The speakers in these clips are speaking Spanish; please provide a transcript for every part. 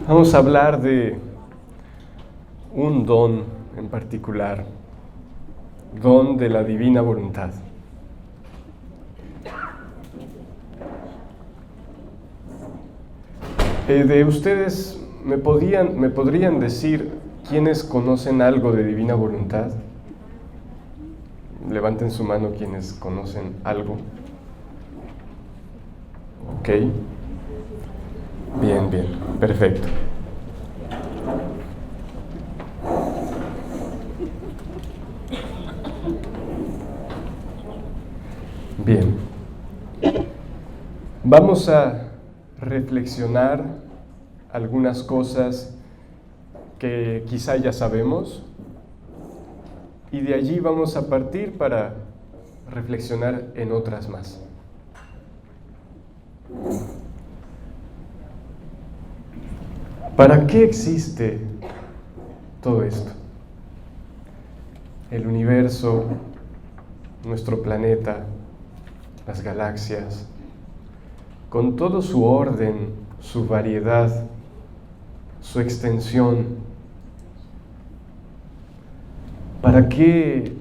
Vamos a hablar de un don en particular, don de la divina voluntad. De ustedes, ¿me podrían decir quiénes conocen algo de divina voluntad? Levanten su mano quienes conocen algo. Ok. Bien, perfecto. Bien. Vamos a reflexionar algunas cosas que quizá ya sabemos y de allí vamos a partir para reflexionar en otras más. ¿Para qué existe todo esto? El universo, nuestro planeta, las galaxias, con todo su orden, su variedad, su extensión. ¿Para qué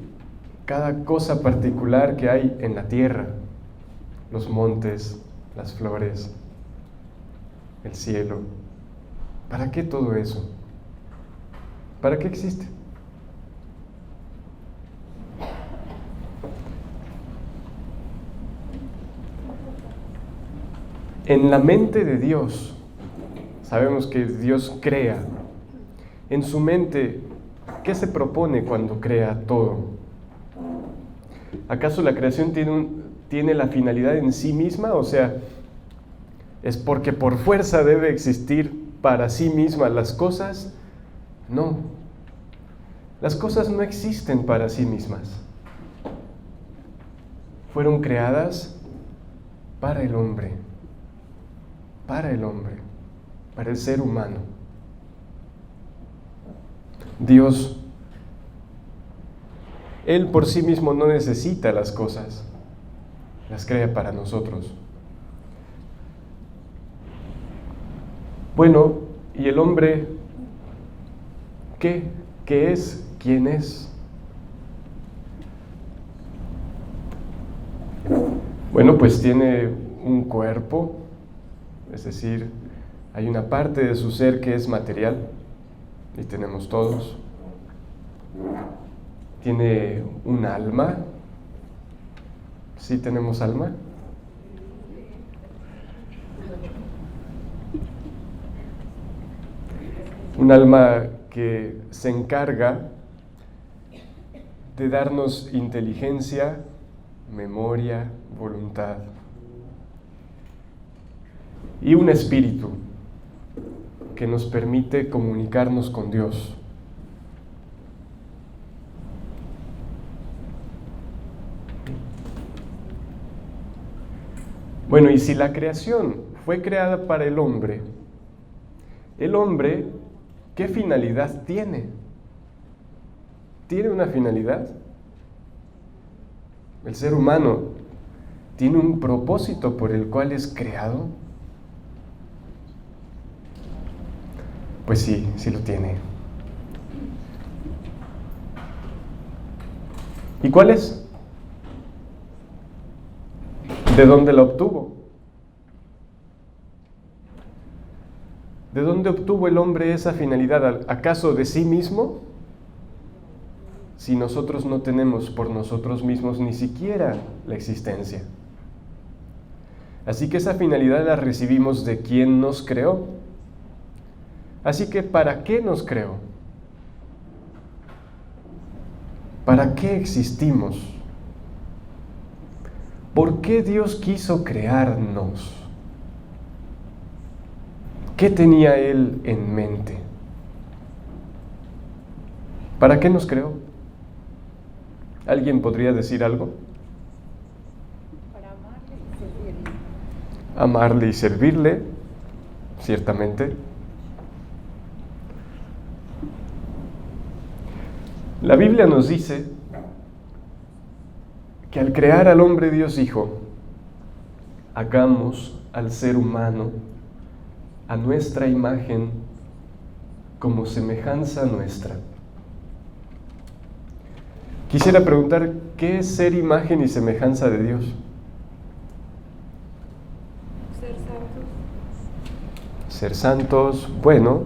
cada cosa particular que hay en la tierra? Los montes, las flores, el cielo. ¿Para qué todo eso? ¿Para qué existe? En la mente de Dios, sabemos que Dios crea. En su mente, ¿qué se propone cuando crea todo? ¿Acaso la creación tiene la finalidad en sí misma? O sea, ¿es porque por fuerza debe existir para sí misma las cosas? No. Las cosas no existen para sí mismas. Fueron creadas para el hombre, para el ser humano. Dios, Él por sí mismo no necesita las cosas, las crea para nosotros. Bueno, ¿y el hombre qué? ¿Qué es? ¿Quién es? Bueno, pues tiene un cuerpo, es decir, hay una parte de su ser que es material, y tenemos todos. Tiene un alma, ¿sí tenemos alma? Un alma que se encarga de darnos inteligencia, memoria, voluntad. Y un espíritu que nos permite comunicarnos con Dios. Bueno, y si la creación fue creada para el hombre, ¿qué finalidad tiene? ¿Tiene una finalidad? ¿El ser humano tiene un propósito por el cual es creado? Pues sí lo tiene. ¿Y cuál es? ¿De dónde la obtuvo? ¿De dónde obtuvo el hombre esa finalidad? ¿Acaso de sí mismo? Si nosotros no tenemos por nosotros mismos ni siquiera la existencia. Así que esa finalidad la recibimos de quien nos creó. Así que, ¿para qué nos creó? ¿Para qué existimos? ¿Por qué Dios quiso crearnos? ¿Qué tenía Él en mente? ¿Para qué nos creó? ¿Alguien podría decir algo? Para amarle y servirle. Amarle y servirle, ciertamente. La Biblia nos dice que al crear al hombre Dios dijo, hagamos al ser humano a nuestra imagen como semejanza nuestra. Quisiera preguntar, ¿qué es ser imagen y semejanza de Dios? Ser santos. Ser santos, bueno,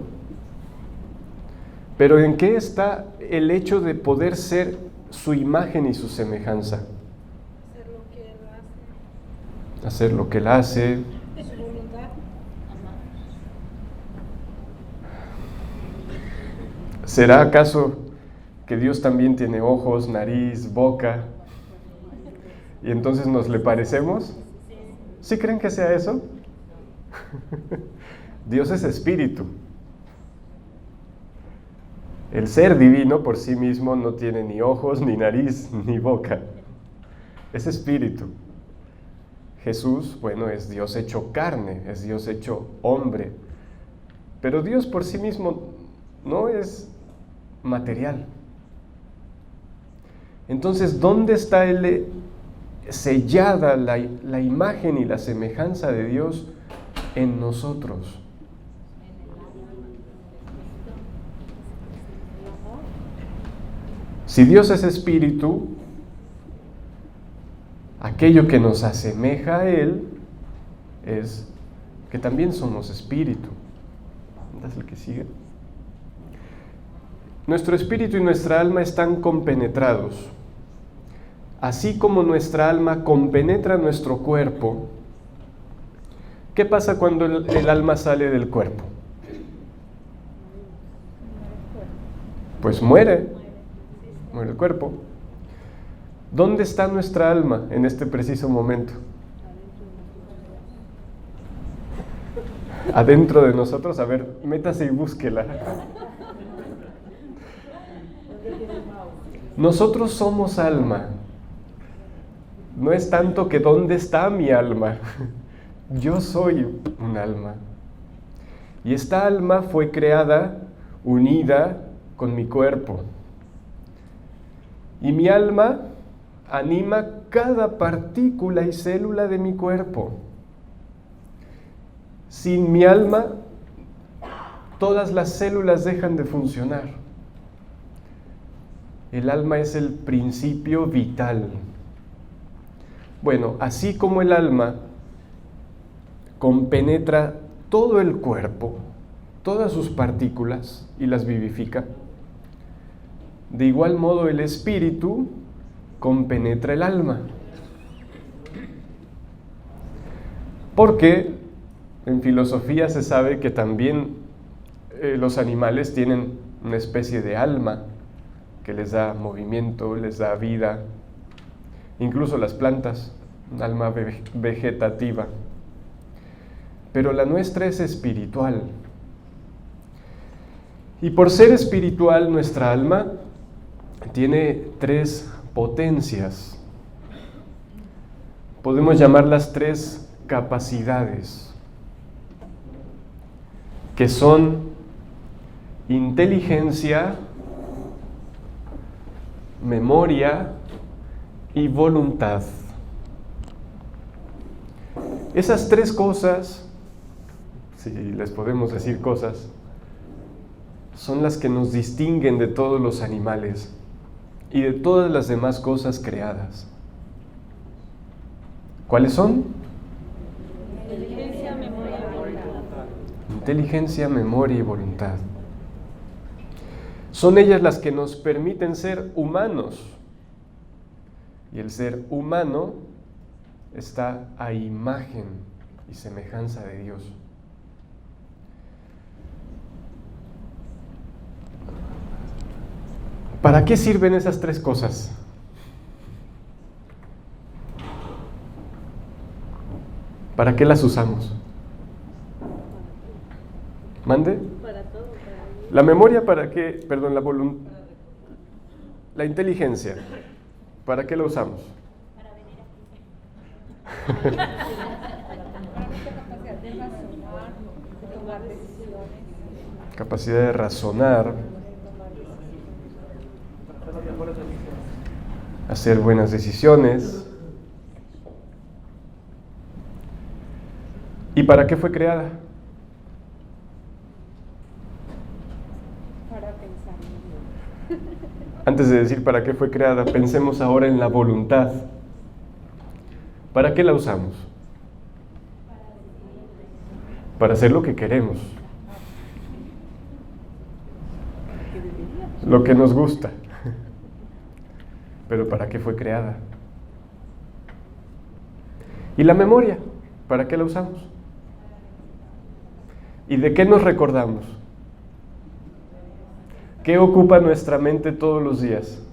pero ¿en qué está el hecho de poder ser su imagen y su semejanza? Hacer lo que Él hace. Hacer lo que Él hace. Su voluntad. ¿Será acaso que Dios también tiene ojos, nariz, boca? ¿Y entonces nos le parecemos? ¿Sí creen que sea eso? Dios es espíritu. El ser divino por sí mismo no tiene ni ojos, ni nariz, ni boca. Es espíritu. Jesús, bueno, es Dios hecho carne, es Dios hecho hombre. Pero Dios por sí mismo no es material. Entonces, ¿dónde está sellada la imagen y la semejanza de Dios en nosotros? Si Dios es espíritu, aquello que nos asemeja a Él es que también somos espíritu. ¿Es el que sigue? Nuestro espíritu y nuestra alma están compenetrados. Así como nuestra alma compenetra nuestro cuerpo, ¿qué pasa cuando el alma sale del cuerpo? Pues muere el cuerpo. ¿Dónde está nuestra alma en este preciso momento? Adentro de nosotros. A ver, métase y búsquela. Nosotros somos alma. No es tanto que dónde está mi alma. Yo soy un alma. Y esta alma fue creada, unida con mi cuerpo. Y mi alma anima cada partícula y célula de mi cuerpo. Sin mi alma, todas las células dejan de funcionar. El alma es el principio vital. Bueno, así como el alma compenetra todo el cuerpo, todas sus partículas y las vivifica, de igual modo el espíritu compenetra el alma. Porque en filosofía se sabe que también los animales tienen una especie de alma que les da movimiento, les da vida. Incluso las plantas, un alma vegetativa. Pero la nuestra es espiritual. Y por ser espiritual, nuestra alma tiene 3 potencias. Podemos llamarlas 3 capacidades, que son inteligencia, memoria y voluntad. Esas 3 cosas, si les podemos decir cosas, son las que nos distinguen de todos los animales y de todas las demás cosas creadas. ¿Cuáles son? Inteligencia, memoria y voluntad. Inteligencia, memoria y voluntad. Son ellas las que nos permiten ser humanos. Y el ser humano está a imagen y semejanza de Dios. ¿Para qué sirven esas 3 cosas? ¿Para qué las usamos? ¿Mande? Para todo, La memoria, ¿para qué? Perdón, la inteligencia, ¿para qué la usamos? para nuestra capacidad de razonar, de tomar decisiones. Capacidad de razonar, hacer buenas decisiones. ¿Y para qué fue creada? Antes de decir para qué fue creada, pensemos ahora en la voluntad. ¿Para qué la usamos? Para hacer lo que queremos, lo que nos gusta. Pero ¿para qué fue creada? ¿Y la memoria? ¿Para qué la usamos? ¿Y de qué nos recordamos? ¿Qué ocupa nuestra mente todos los días?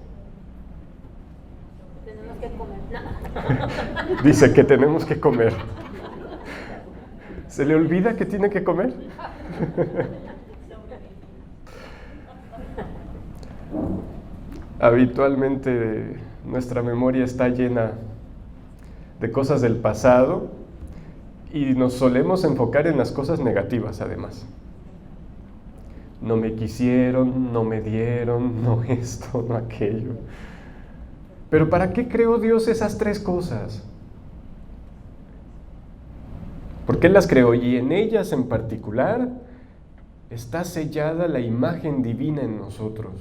Tenemos que comer. Dice que tenemos que comer. ¿Se le olvida que tiene que comer? Habitualmente nuestra memoria está llena de cosas del pasado y nos solemos enfocar en las cosas negativas además. No me quisieron, no me dieron, no esto, no aquello. Pero ¿para qué creó Dios esas tres cosas? Porque Él las creó y en ellas en particular está sellada la imagen divina en nosotros.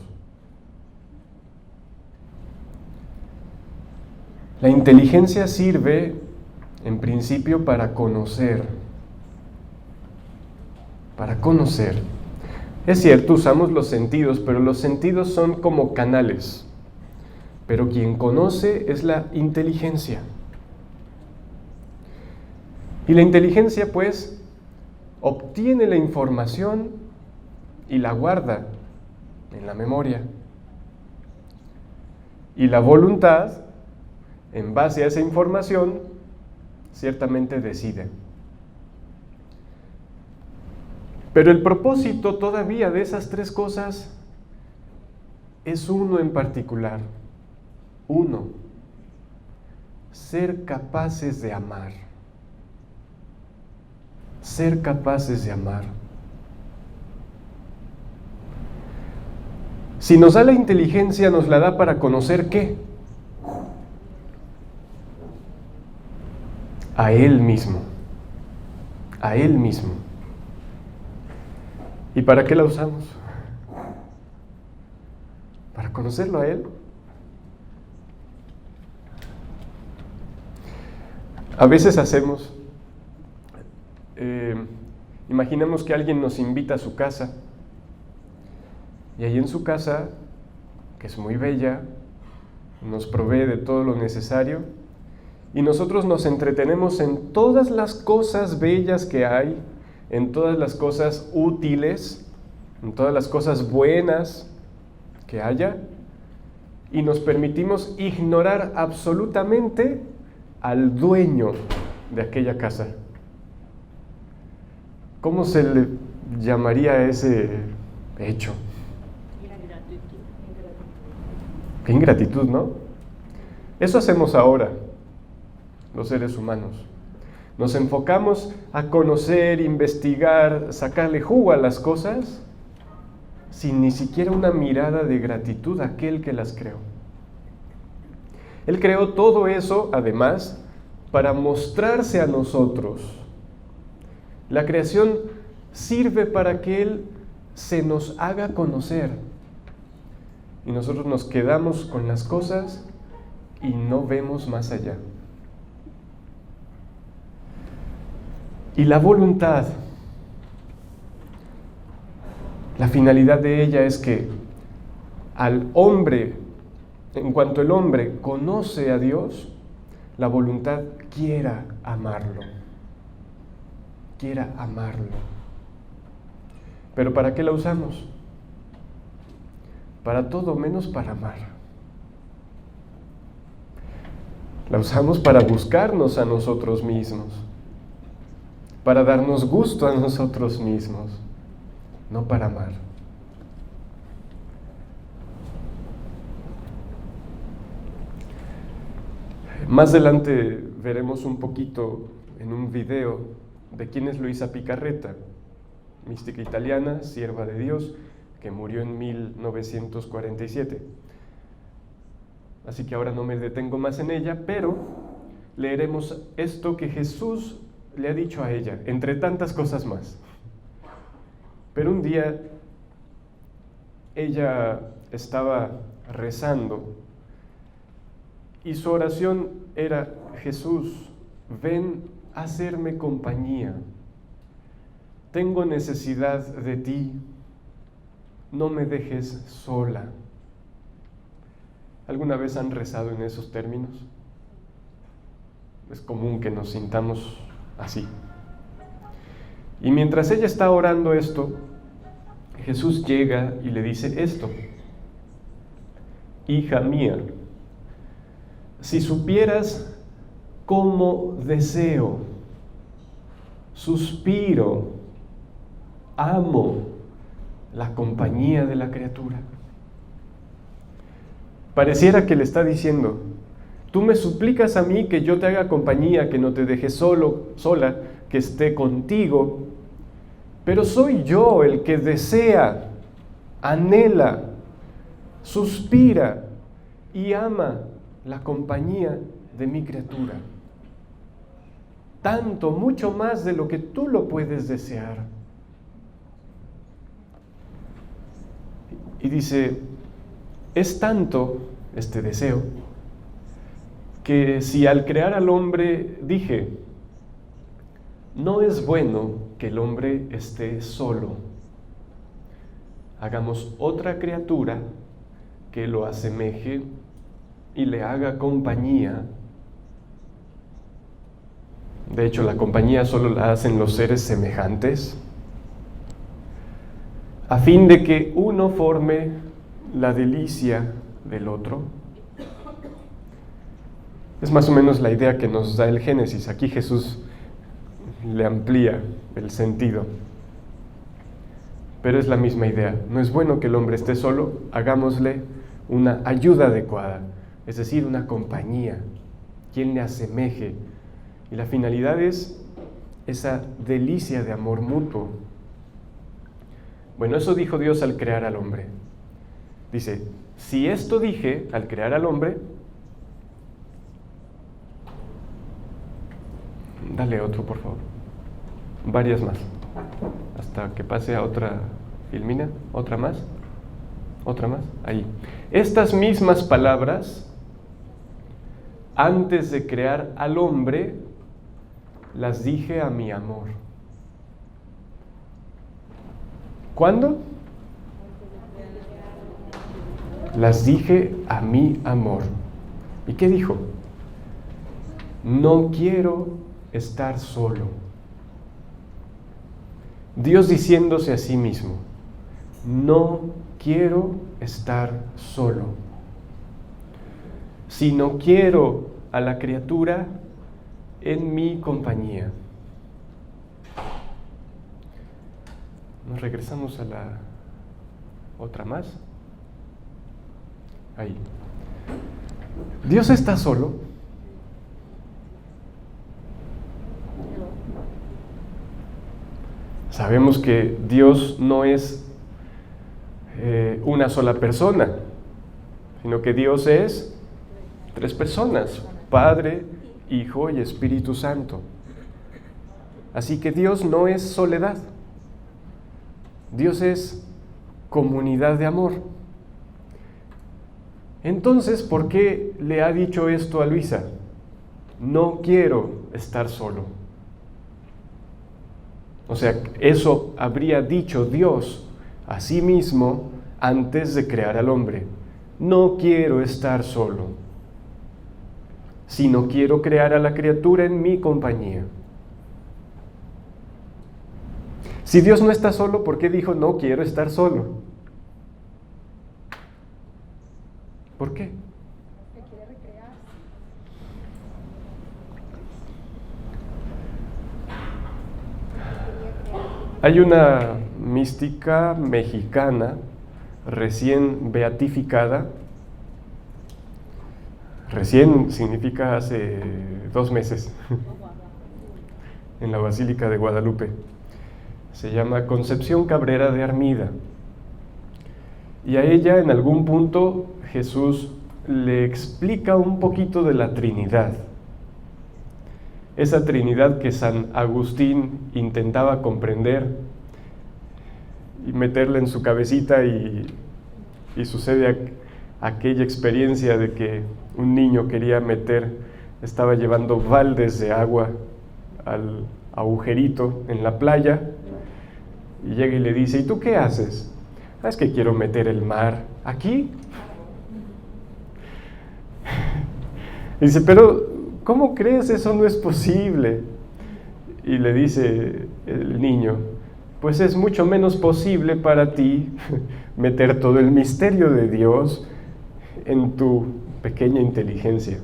La inteligencia sirve en principio para conocer. Para conocer. Es cierto, usamos los sentidos, pero los sentidos son como canales. Pero quien conoce es la inteligencia. Y la inteligencia, pues, obtiene la información y la guarda en la memoria. Y la voluntad, en base a esa información, ciertamente decide. Pero el propósito todavía de esas tres cosas es uno en particular. Uno, ser capaces de amar. Ser capaces de amar. Si nos da la inteligencia, nos la da para conocer ¿qué? A Él mismo. A Él mismo. ¿Y para qué la usamos? ¿Para conocerlo a Él? A veces hacemos, imaginemos que alguien nos invita a su casa y ahí en su casa, que es muy bella, nos provee de todo lo necesario y nosotros nos entretenemos en todas las cosas bellas que hay, en todas las cosas útiles, en todas las cosas buenas que haya y nos permitimos ignorar absolutamente al dueño de aquella casa. ¿Cómo se le llamaría a ese hecho? Qué ingratitud, ¿no? Eso hacemos ahora, los seres humanos. Nos enfocamos a conocer, investigar, sacarle jugo a las cosas, sin ni siquiera una mirada de gratitud a aquel que las creó. Él creó todo eso, además, para mostrarse a nosotros. La creación sirve para que Él se nos haga conocer. Y nosotros nos quedamos con las cosas y no vemos más allá. Y la voluntad, la finalidad de ella es que al hombre, en cuanto el hombre conoce a Dios, la voluntad quiera amarlo. Quiera amarlo. ¿Pero para qué la usamos? Para todo menos para amar. La usamos para buscarnos a nosotros mismos, para darnos gusto a nosotros mismos, no para amar. Más adelante veremos un poquito en un video de quién es Luisa Picarretta, mística italiana, sierva de Dios, que murió en 1947. Así que ahora no me detengo más en ella, pero leeremos esto que Jesús le ha dicho a ella, entre tantas cosas más. Pero un día ella estaba rezando y su oración era: Jesús, ven a hacerme compañía. Tengo necesidad de ti. No me dejes sola. ¿Alguna vez han rezado en esos términos? Es común que nos sintamos así. Y mientras ella está orando esto, Jesús llega y le dice esto: hija mía, si supieras cómo deseo, suspiro, amo la compañía de la criatura. Pareciera que le está diciendo: tú me suplicas a mí que yo te haga compañía, que no te deje sola, que esté contigo, pero soy yo el que desea, anhela, suspira y ama la compañía de mi criatura. Tanto, mucho más de lo que tú lo puedes desear. Y dice, es tanto este deseo que si al crear al hombre dije, no es bueno que el hombre esté solo, hagamos otra criatura que lo asemeje y le haga compañía. De hecho, la compañía solo la hacen los seres semejantes, a fin de que uno forme la delicia del otro. Es más o menos la idea que nos da el Génesis. Aquí Jesús le amplía el sentido. Pero es la misma idea. No es bueno que el hombre esté solo, hagámosle una ayuda adecuada, es decir, una compañía, quien le asemeje. Y la finalidad es esa delicia de amor mutuo. Bueno, eso dijo Dios al crear al hombre. Dice, si esto dije al crear al hombre, dale otro, por favor. Varias más. Hasta que pase a otra filmina. Otra más. Otra más. Ahí. Estas mismas palabras, antes de crear al hombre, las dije a mi amor. ¿Cuándo? Las dije a mi amor. ¿Y qué dijo? No quiero estar solo. Dios diciéndose a sí mismo, no quiero estar solo. Sino quiero a la criatura en mi compañía. Nos regresamos a la otra más. Ahí. ¿Dios está solo? Sabemos que Dios no es una sola persona, sino que Dios es 3 personas, Padre, Hijo y Espíritu Santo. Así que Dios no es soledad, Dios es comunidad de amor. Entonces, ¿por qué le ha dicho esto a Luisa? No quiero estar solo. O sea, eso habría dicho Dios a sí mismo antes de crear al hombre. No quiero estar solo, sino quiero crear a la criatura en mi compañía. Si Dios no está solo, ¿por qué dijo no quiero estar solo? ¿Por qué? Porque quiere recrearse. Hay una mística mexicana recién beatificada. Recién significa hace 2 meses, en la Basílica de Guadalupe. Se llama Concepción Cabrera de Armida. Y a ella en algún punto Jesús le explica un poquito de la Trinidad. Esa Trinidad que San Agustín intentaba comprender y meterle en su cabecita y y sucede aquella experiencia de que un niño estaba llevando baldes de agua al agujerito en la playa, y llega y le dice: ¿y tú qué haces? Es que quiero meter el mar aquí. Dice: pero ¿cómo crees? Eso no es posible. Y le dice el niño: pues es mucho menos posible para ti meter todo el misterio de Dios en tu pequeña inteligencia.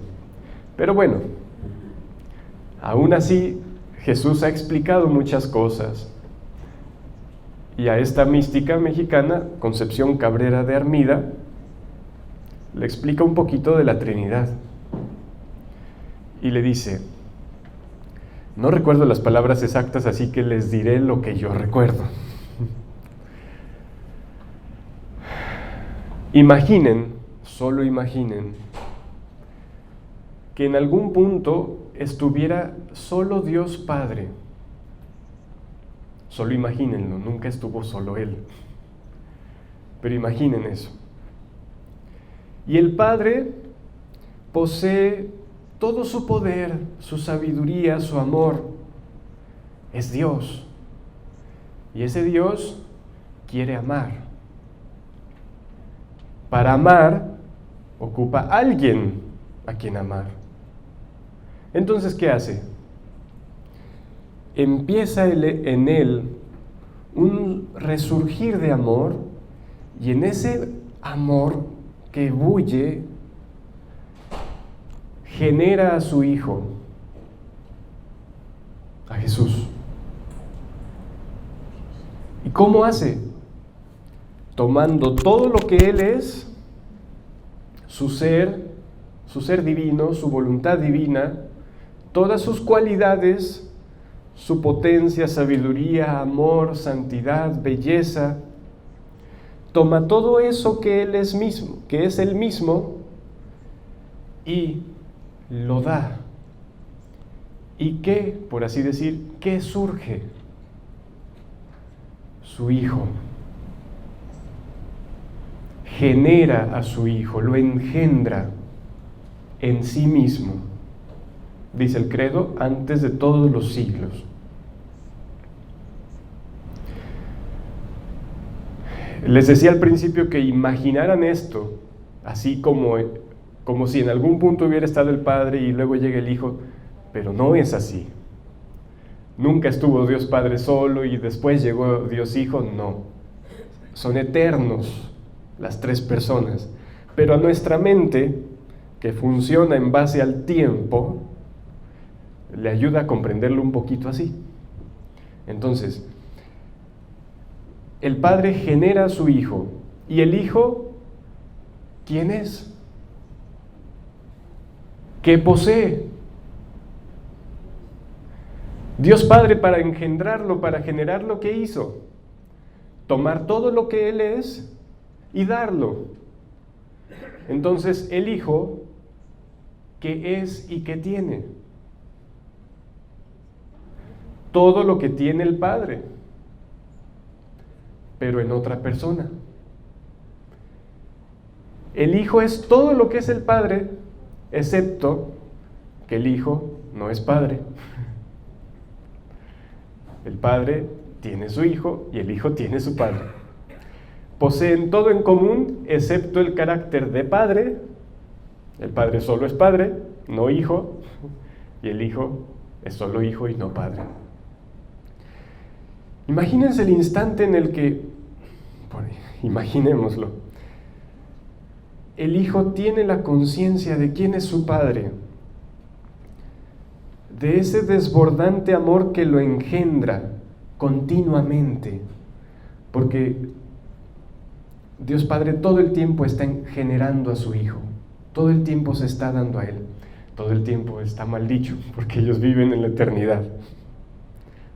Pero bueno, aún así Jesús ha explicado muchas cosas. Y a esta mística mexicana, Concepción Cabrera de Armida, le explica un poquito de la Trinidad. Y le dice, no recuerdo las palabras exactas, así que les diré lo que yo recuerdo. Imaginen, solo imaginen, que en algún punto estuviera solo Dios Padre. Solo imagínenlo, nunca estuvo solo Él. Pero imaginen eso. Y el Padre posee todo su poder, su sabiduría, su amor. Es Dios. Y ese Dios quiere amar. Para amar, ocupa a alguien a quien amar. Entonces, ¿qué hace? Empieza en él un resurgir de amor, y en ese amor que bulle, genera a su Hijo, a Jesús. ¿Y cómo hace? Tomando todo lo que Él es, su ser divino, su voluntad divina, todas sus cualidades, su potencia, sabiduría, amor, santidad, belleza, toma todo eso que Él es mismo, que es Él mismo, y lo da. ¿Y qué, por así decir, qué surge? Su Hijo. Genera a su Hijo, lo engendra en sí mismo, dice el credo, antes de todos los siglos. Les decía al principio que imaginaran esto, así como si en algún punto hubiera estado el Padre y luego llega el Hijo, pero no es así. Nunca estuvo Dios Padre solo y después llegó Dios Hijo, no. Son eternos las tres personas, pero a nuestra mente, que funciona en base al tiempo, le ayuda a comprenderlo un poquito así. Entonces, el Padre genera a su Hijo, y el Hijo, ¿quién es? ¿Qué posee? Dios Padre, para engendrarlo, para generarlo, ¿qué hizo? Tomar todo lo que Él es y darlo. Entonces, el Hijo, ¿qué es y qué tiene? Todo lo que tiene el Padre, pero en otra persona. El Hijo es todo lo que es el Padre, excepto que el Hijo no es Padre. El Padre tiene su Hijo y el Hijo tiene su Padre. Poseen todo en común, excepto el carácter de Padre. El Padre solo es Padre, no Hijo, y el Hijo es solo Hijo y no Padre. Imagínense el instante en el que, imaginémoslo, el Hijo tiene la conciencia de quién es su Padre, de ese desbordante amor que lo engendra continuamente, porque Dios Padre todo el tiempo está generando a su Hijo, todo el tiempo se está dando a Él, todo el tiempo está mal dicho, porque ellos viven en la eternidad.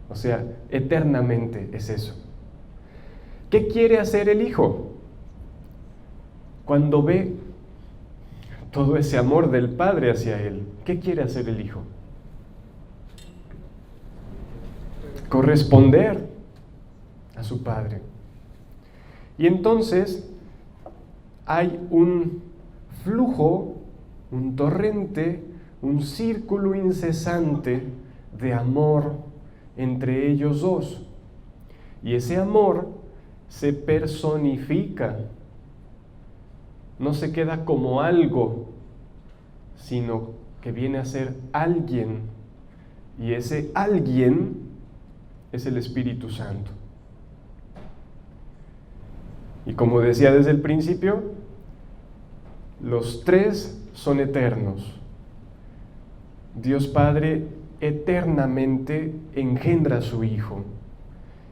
O sea, eternamente es eso. ¿Qué quiere hacer el Hijo? Cuando ve todo ese amor del Padre hacia Él, ¿qué quiere hacer el Hijo? Corresponder a su Padre. Y entonces, hay un flujo, un torrente, un círculo incesante de amor entre ellos dos. Y ese amor se personifica, no se queda como algo, sino que viene a ser alguien. Y ese alguien es el Espíritu Santo. Y como decía desde el principio, los tres son eternos. Dios Padre eternamente engendra a su Hijo,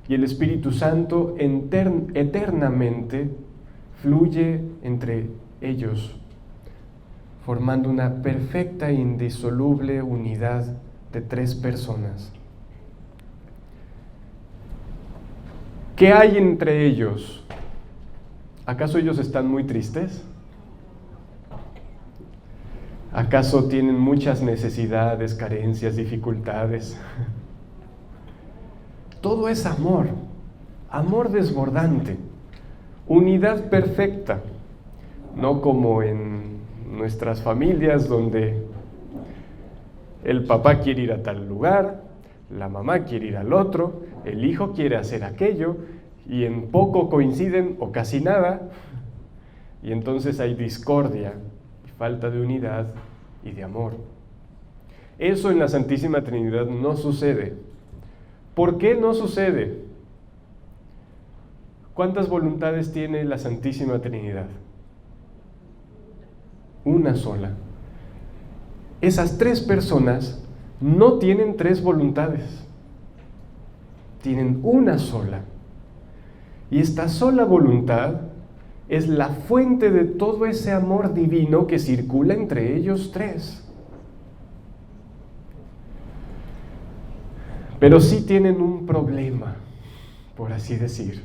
y el Espíritu Santo eternamente fluye entre ellos, formando una perfecta e indisoluble unidad de tres personas. ¿Qué hay entre ellos? ¿Acaso ellos están muy tristes? ¿Acaso tienen muchas necesidades, carencias, dificultades? Todo es amor, amor desbordante, unidad perfecta, no como en nuestras familias donde el papá quiere ir a tal lugar, la mamá quiere ir al otro, el hijo quiere hacer aquello y en poco coinciden o casi nada, y entonces hay discordia, falta de unidad y de amor. Eso en la Santísima Trinidad no sucede. ¿Por qué no sucede? ¿Cuántas voluntades tiene la Santísima Trinidad? Una sola. Esas tres personas no tienen tres voluntades, tienen una sola. Y esta sola voluntad es la fuente de todo ese amor divino que circula entre ellos tres. Pero sí tienen un problema, por así decir.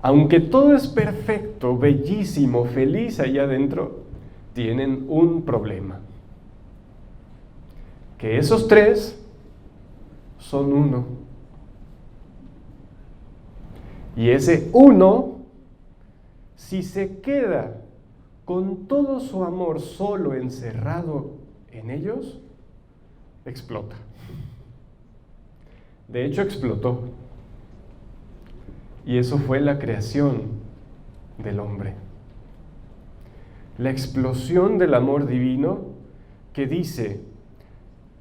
Aunque todo es perfecto, bellísimo, feliz allá adentro, tienen un problema. Que esos tres son uno. Y ese uno, si se queda con todo su amor solo encerrado en ellos, explota. De hecho, explotó. Y eso fue la creación del hombre. La explosión del amor divino que dice,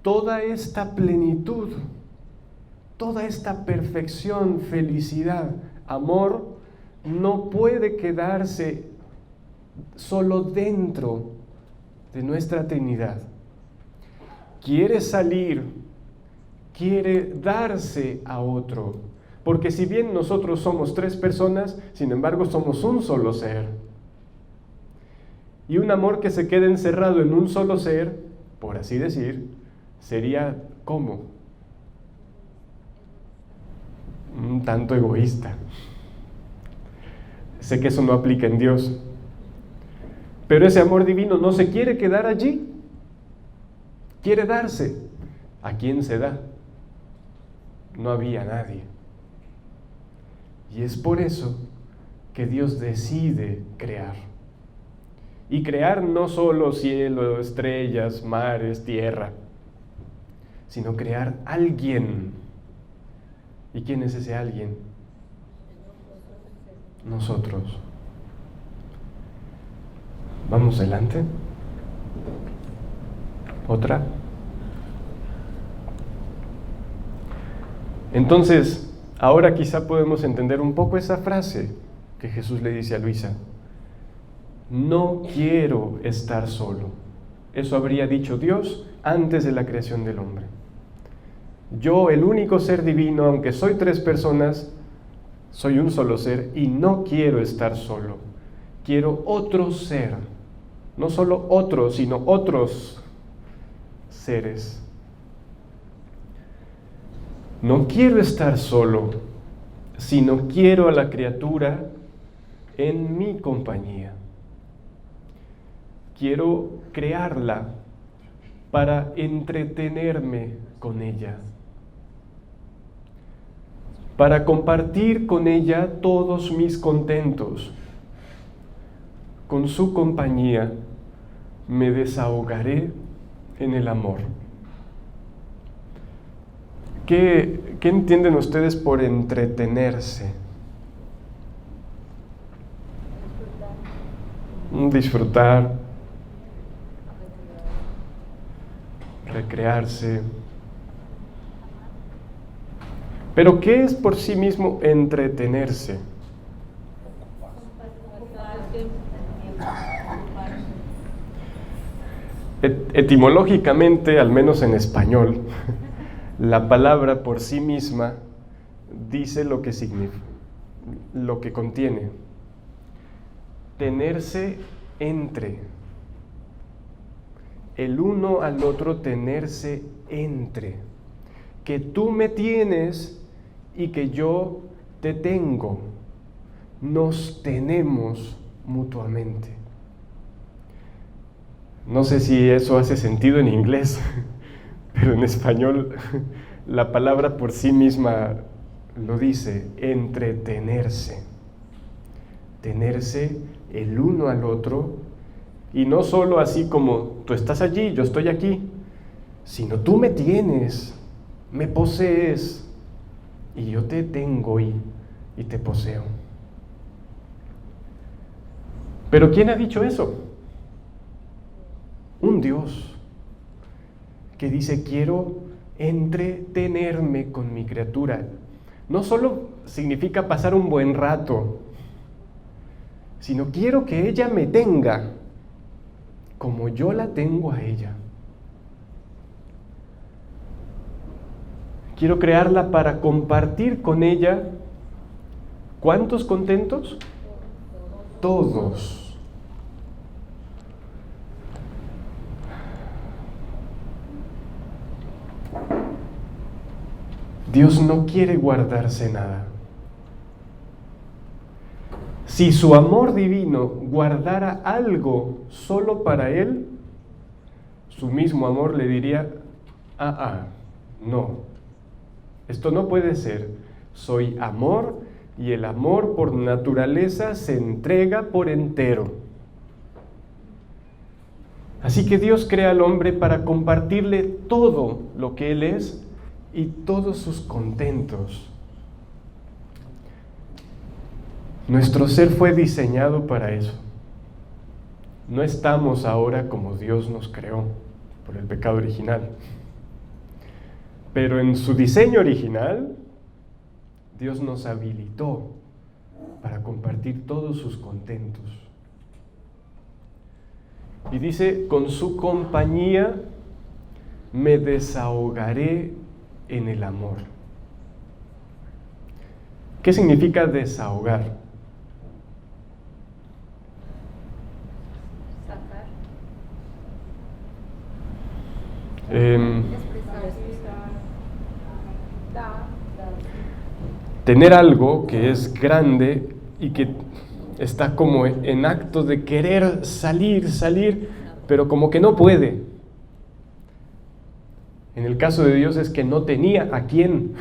toda esta plenitud, toda esta perfección, felicidad, amor, no puede quedarse solo dentro de nuestra Trinidad. Quiere salir, quiere darse a otro, porque si bien nosotros somos tres personas, sin embargo somos un solo ser. Y un amor que se quede encerrado en un solo ser, por así decir, sería ¿cómo? Un tanto egoísta. Sé que eso no aplica en Dios, pero ese amor divino no se quiere quedar allí, quiere darse. ¿A quién se da? No había nadie. Y es por eso que Dios decide crear. Y crear no solo cielo, estrellas, mares, tierra, sino crear alguien. ¿Y quién es ese alguien? Nosotros. Vamos adelante. Otra. Entonces, ahora quizá podemos entender un poco esa frase que Jesús le dice a Luisa. No quiero estar solo. Eso habría dicho Dios antes de la creación del hombre. Yo, el único ser divino, aunque soy tres personas, soy un solo ser y no quiero estar solo. Quiero otro ser. No solo otro, sino otros seres. No quiero estar solo, sino quiero a la criatura en mi compañía. Quiero crearla para entretenerme con ella, para compartir con ella todos mis contentos, con su compañía me desahogaré en el amor. ¿Qué entienden ustedes por entretenerse? Disfrutar, recrearse. Pero ¿qué es por sí mismo entretenerse? Etimológicamente, al menos en español, la palabra por sí misma dice lo que significa, lo que contiene. Tenerse entre. El uno al otro tenerse entre. Que tú me tienes y que yo te tengo. Nos tenemos mutuamente. No sé si eso hace sentido en inglés, pero en español la palabra por sí misma lo dice, entretenerse. Tenerse el uno al otro, y no solo así como tú estás allí, yo estoy aquí, sino tú me tienes, me posees, y yo te tengo y te poseo. Pero ¿quién ha dicho eso? Un Dios que dice, quiero entretenerme con mi criatura. No solo significa pasar un buen rato, sino quiero que ella me tenga como yo la tengo a ella. Quiero crearla para compartir con ella. ¿Cuántos contentos? Todos. Dios no quiere guardarse nada. Si su amor divino guardara algo solo para Él, su mismo amor le diría, no, esto no puede ser. Soy amor y el amor por naturaleza se entrega por entero. Así que Dios crea al hombre para compartirle todo lo que Él es y todos sus contentos. Nuestro ser fue diseñado para eso. No estamos ahora como Dios nos creó por el pecado original. Pero en su diseño original, Dios nos habilitó para compartir todos sus contentos. Y dice, con su compañía me desahogaré en el amor. ¿Qué significa desahogar? Tener algo que es grande y que está como en acto de querer salir, pero como que no puede. En el caso de Dios es que no tenía a quién.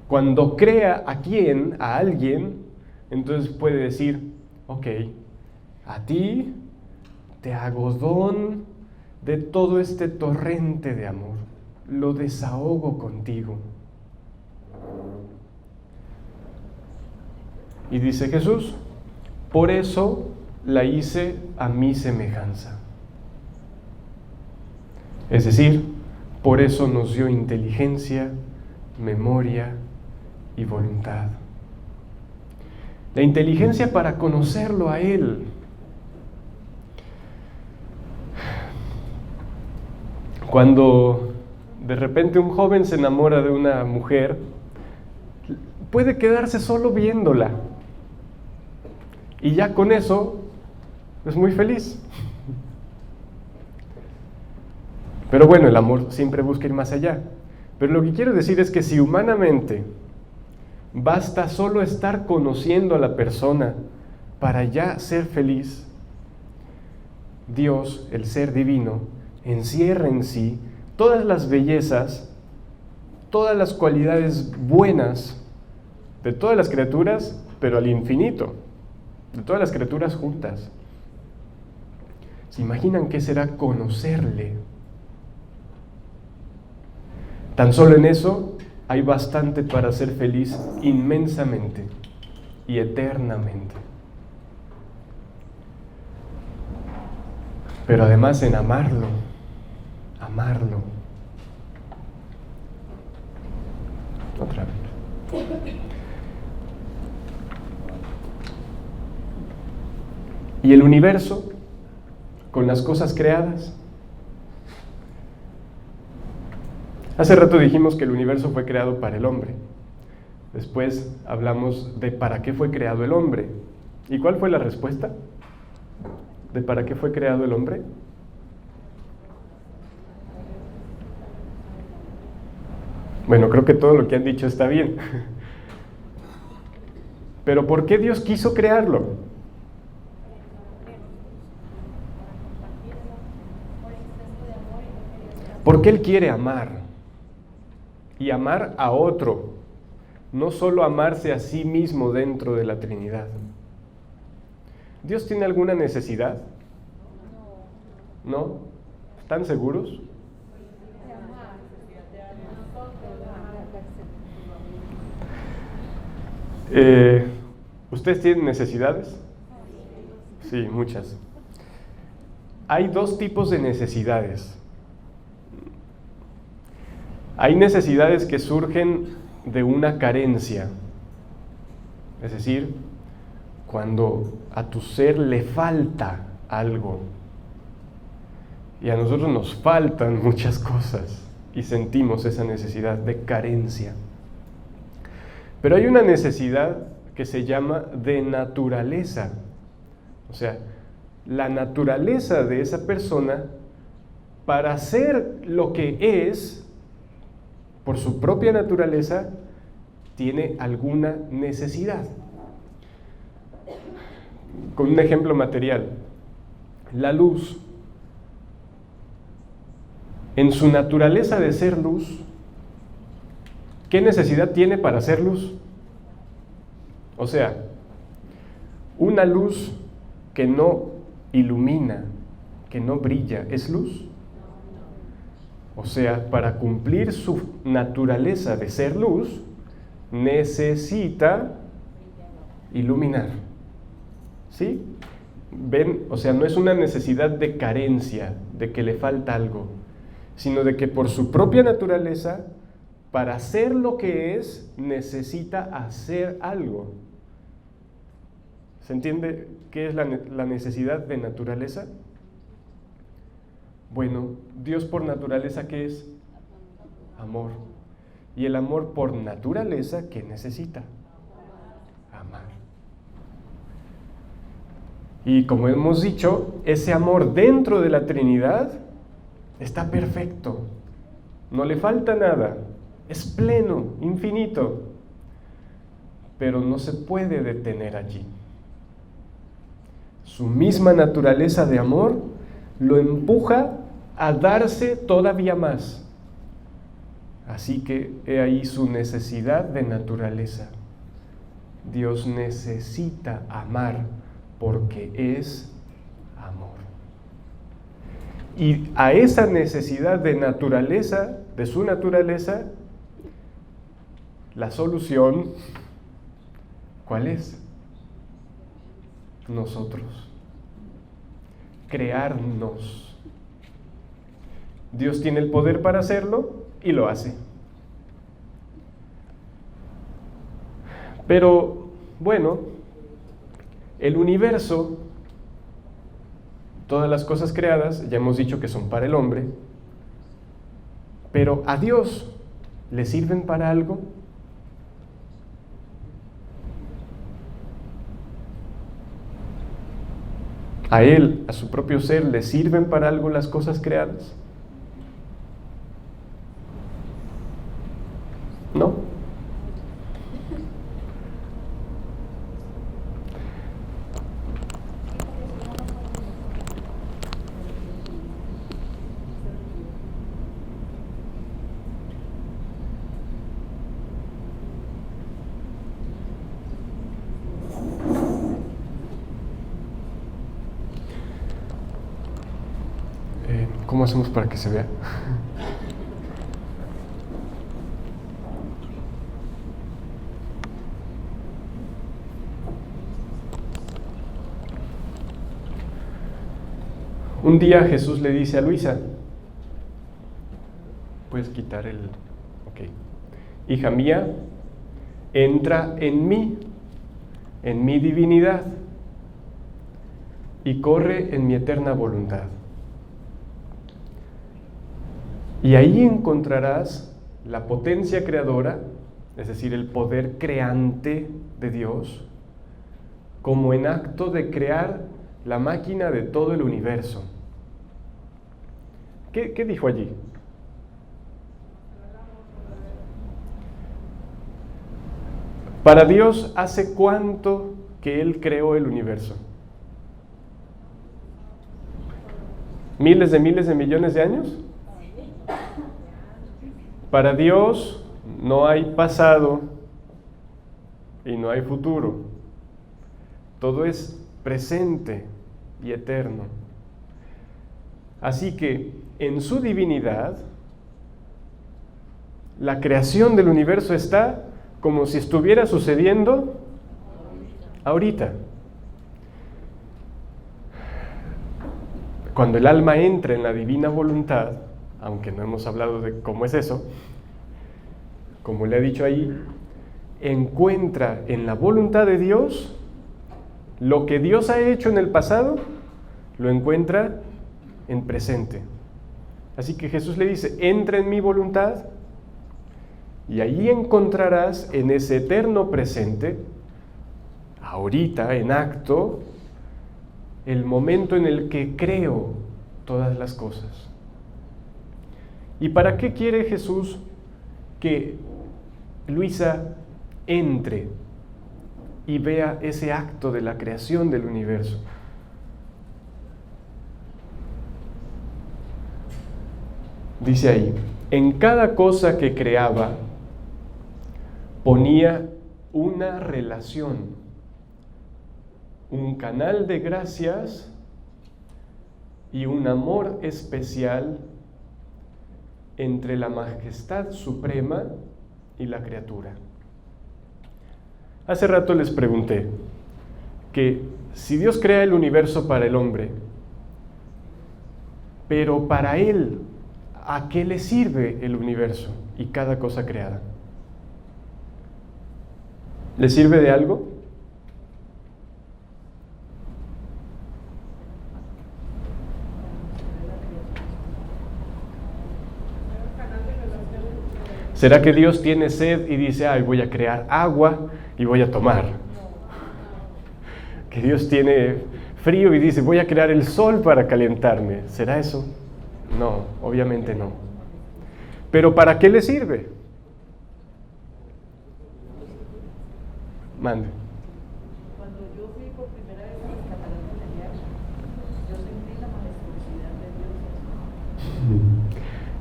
Cuando crea a alguien, entonces puede decir, ok, a ti te hago don de todo este torrente de amor, lo desahogo contigo. Y dice Jesús, por eso la hice a mi semejanza. Es decir, por eso nos dio inteligencia, memoria y voluntad. La inteligencia para conocerlo a Él. Cuando de repente un joven se enamora de una mujer, puede quedarse solo viéndola. Y ya con eso es muy feliz. Pero bueno, el amor siempre busca ir más allá. Pero lo que quiero decir es que si humanamente basta solo estar conociendo a la persona para ya ser feliz, Dios, el ser divino, encierra en sí todas las bellezas, todas las cualidades buenas de todas las criaturas, pero al infinito. de todas las criaturas juntas. ¿Se imaginan qué será conocerle? Tan solo en eso hay bastante para ser feliz inmensamente y eternamente. Pero además en amarlo. Otra vez. Y el universo, con las cosas creadas. Hace rato dijimos que el universo fue creado para el hombre. Después hablamos de para qué fue creado el hombre. ¿Y cuál fue la respuesta? ¿De para qué fue creado el hombre? Bueno, creo que todo lo que han dicho está bien. Pero ¿por qué Dios quiso crearlo? Porque Él quiere amar. Y amar a otro. No solo amarse a sí mismo dentro de la Trinidad. ¿Dios tiene alguna necesidad? ¿No? ¿Están seguros? ¿Ustedes tienen necesidades? Sí, muchas. Hay dos tipos de necesidades. Hay necesidades que surgen de una carencia. Es decir, cuando a tu ser le falta algo. Y a nosotros nos faltan muchas cosas y sentimos esa necesidad de carencia. Pero hay una necesidad que se llama de naturaleza. O sea, la naturaleza de esa persona para ser lo que es, por su propia naturaleza, tiene alguna necesidad. Con un ejemplo material, la luz, en su naturaleza de ser luz, ¿qué necesidad tiene para ser luz? O sea, una luz que no ilumina, que no brilla, ¿es luz? O sea, para cumplir su naturaleza de ser luz, necesita iluminar. ¿Sí? ¿Ven? O sea, no es una necesidad de carencia, de que le falta algo, sino de que por su propia naturaleza, para ser lo que es, necesita hacer algo. ¿Se entiende qué es la necesidad de naturaleza? Bueno, Dios por naturaleza, ¿qué es? Amor. Y el amor por naturaleza, ¿qué necesita? Amar. Y como hemos dicho, ese amor dentro de la Trinidad está perfecto. No le falta nada. Es pleno, infinito. Pero no se puede detener allí. Su misma naturaleza de amor lo empuja a darse todavía más. Así que he ahí su necesidad de naturaleza. Dios necesita amar porque es amor. Y a esa necesidad de naturaleza, de su naturaleza, la solución, ¿cuál es? Nosotros. Crearnos. Dios tiene el poder para hacerlo y lo hace. Pero, bueno, el universo, todas las cosas creadas, ya hemos dicho que son para el hombre, pero ¿a Dios le sirven para algo? ¿A Él, a su propio ser, le sirven para algo las cosas creadas? ¿No? ¿Cómo hacemos para que se vea? Un día Jesús le dice a Luisa, puedes quitar el... Ok. Hija mía, entra en mi divinidad, y corre en mi eterna voluntad. Y ahí encontrarás la potencia creadora, es decir, el poder creante de Dios, como en acto de crear la máquina de todo el universo. ¿Qué dijo allí? Para Dios, ¿hace cuánto que Él creó el universo? ¿Miles de millones de años? Para Dios no hay pasado y no hay futuro. Todo es presente y eterno. Así que en su divinidad, la creación del universo está como si estuviera sucediendo ahorita. Cuando el alma entra en la divina voluntad, aunque no hemos hablado de cómo es eso, como le he dicho ahí, encuentra en la voluntad de Dios lo que Dios ha hecho en el pasado, lo encuentra en presente. Así que Jesús le dice, entra en mi voluntad y ahí encontrarás en ese eterno presente, ahorita en acto, el momento en el que creo todas las cosas. ¿Y para qué quiere Jesús que Luisa entre y vea ese acto de la creación del universo? Dice ahí, en cada cosa que creaba ponía una relación, un canal de gracias y un amor especial entre la majestad suprema y la criatura. Hace rato les pregunté que si Dios crea el universo para el hombre, pero para él, ¿a qué le sirve el universo y cada cosa creada? ¿Le sirve de algo? ¿Será que Dios tiene sed y dice, ay, voy a crear agua y voy a tomar? ¿Que Dios tiene frío y dice, voy a crear el sol para calentarme? ¿Será eso? No, obviamente no. ¿Pero para qué le sirve? Mande. Cuando yo fui por primera vez a las cataratas del Niágara, yo sentí la majestuosidad de Dios.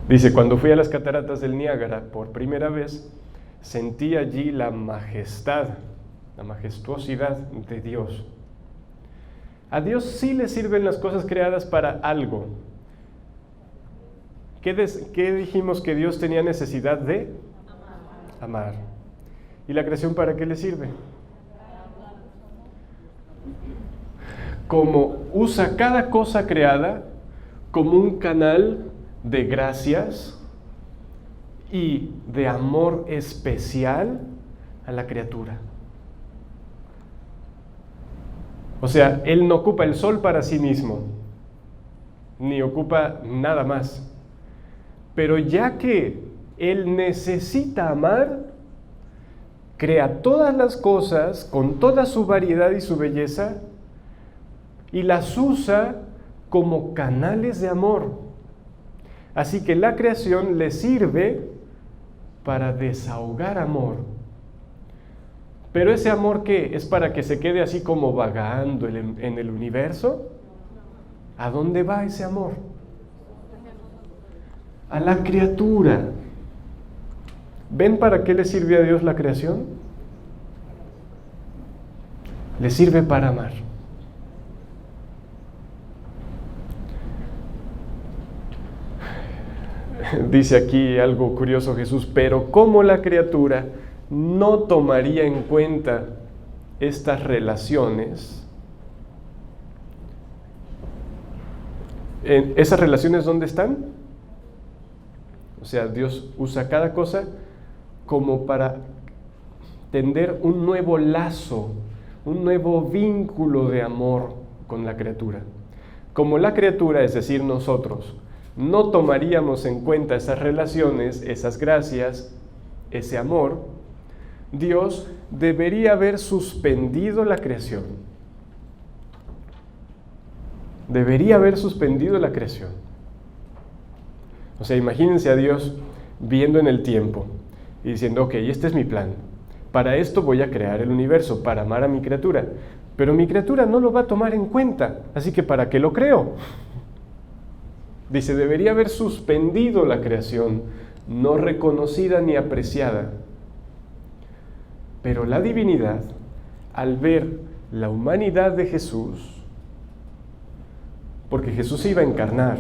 Dice, cuando fui a las cataratas del Niágara por primera vez, sentí allí la majestad, la majestuosidad de Dios. A Dios sí le sirven las cosas creadas para algo. ¿Qué dijimos que Dios tenía necesidad de? Amar. ¿Y la creación para qué le sirve? Como usa cada cosa creada como un canal de gracias y de amor especial a la criatura. O sea, Él no ocupa el sol para sí mismo, ni ocupa nada más. Pero ya que Él necesita amar, crea todas las cosas con toda su variedad y su belleza y las usa como canales de amor. Así que la creación le sirve para desahogar amor. Pero ese amor, ¿qué? ¿Es para que se quede así como vagando en el universo? ¿A dónde va ese amor? A la criatura. ¿Ven para qué le sirve a Dios la creación? Le sirve para amar. Dice aquí algo curioso Jesús, pero ¿cómo la criatura no tomaría en cuenta estas relaciones? ¿Esas relaciones dónde están? O sea, Dios usa cada cosa como para tender un nuevo lazo, un nuevo vínculo de amor con la criatura. Como la criatura, es decir, nosotros, no tomaríamos en cuenta esas relaciones, esas gracias, ese amor, Dios debería haber suspendido la creación. Debería haber suspendido la creación. O sea, imagínense a Dios viendo en el tiempo y diciendo, ok, este es mi plan. Para esto voy a crear el universo, para amar a mi criatura. Pero mi criatura no lo va a tomar en cuenta, así que ¿para qué lo creo? Dice, debería haber suspendido la creación, no reconocida ni apreciada. Pero la divinidad, al ver la humanidad de Jesús, porque Jesús se iba a encarnar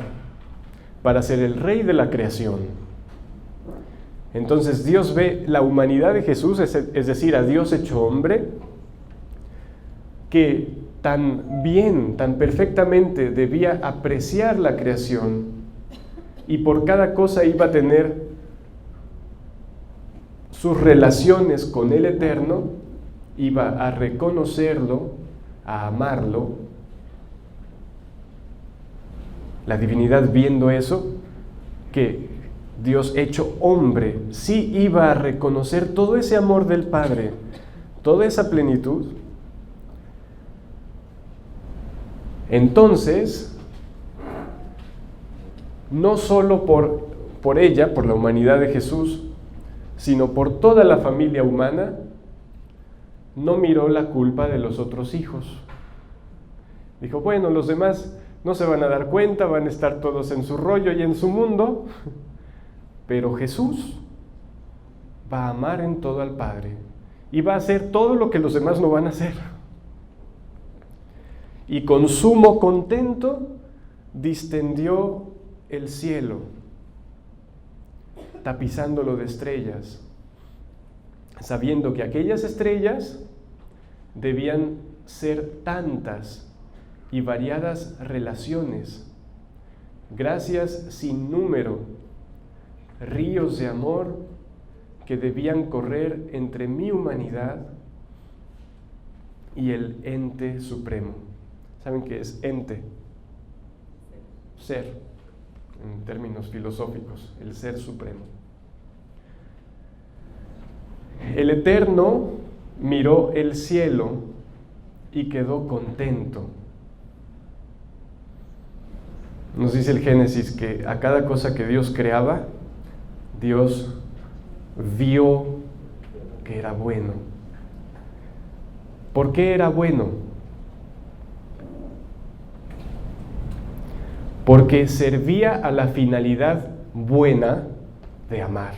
para ser el rey de la creación. Entonces Dios ve la humanidad de Jesús, es decir, a Dios hecho hombre, que tan bien, tan perfectamente debía apreciar la creación y por cada cosa iba a tener sus relaciones con el Eterno, iba a reconocerlo, a amarlo. La divinidad viendo eso, que Dios hecho hombre sí iba a reconocer todo ese amor del Padre, toda esa plenitud. Entonces, no solo por ella, por la humanidad de Jesús, sino por toda la familia humana, no miró la culpa de los otros hijos. Dijo, bueno, los demás no se van a dar cuenta, van a estar todos en su rollo y en su mundo, pero Jesús va a amar en todo al Padre y va a hacer todo lo que los demás no van a hacer. Y con sumo contento distendió el cielo, tapizándolo de estrellas, sabiendo que aquellas estrellas debían ser tantas y variadas relaciones, gracias sin número, ríos de amor que debían correr entre mi humanidad y el ente supremo. ¿Saben qué es ente? Ser, en términos filosóficos, el ser supremo. El Eterno miró el cielo y quedó contento. Nos dice el Génesis que a cada cosa que Dios creaba, Dios vio que era bueno. ¿Por qué era bueno? Porque servía a la finalidad buena de amar.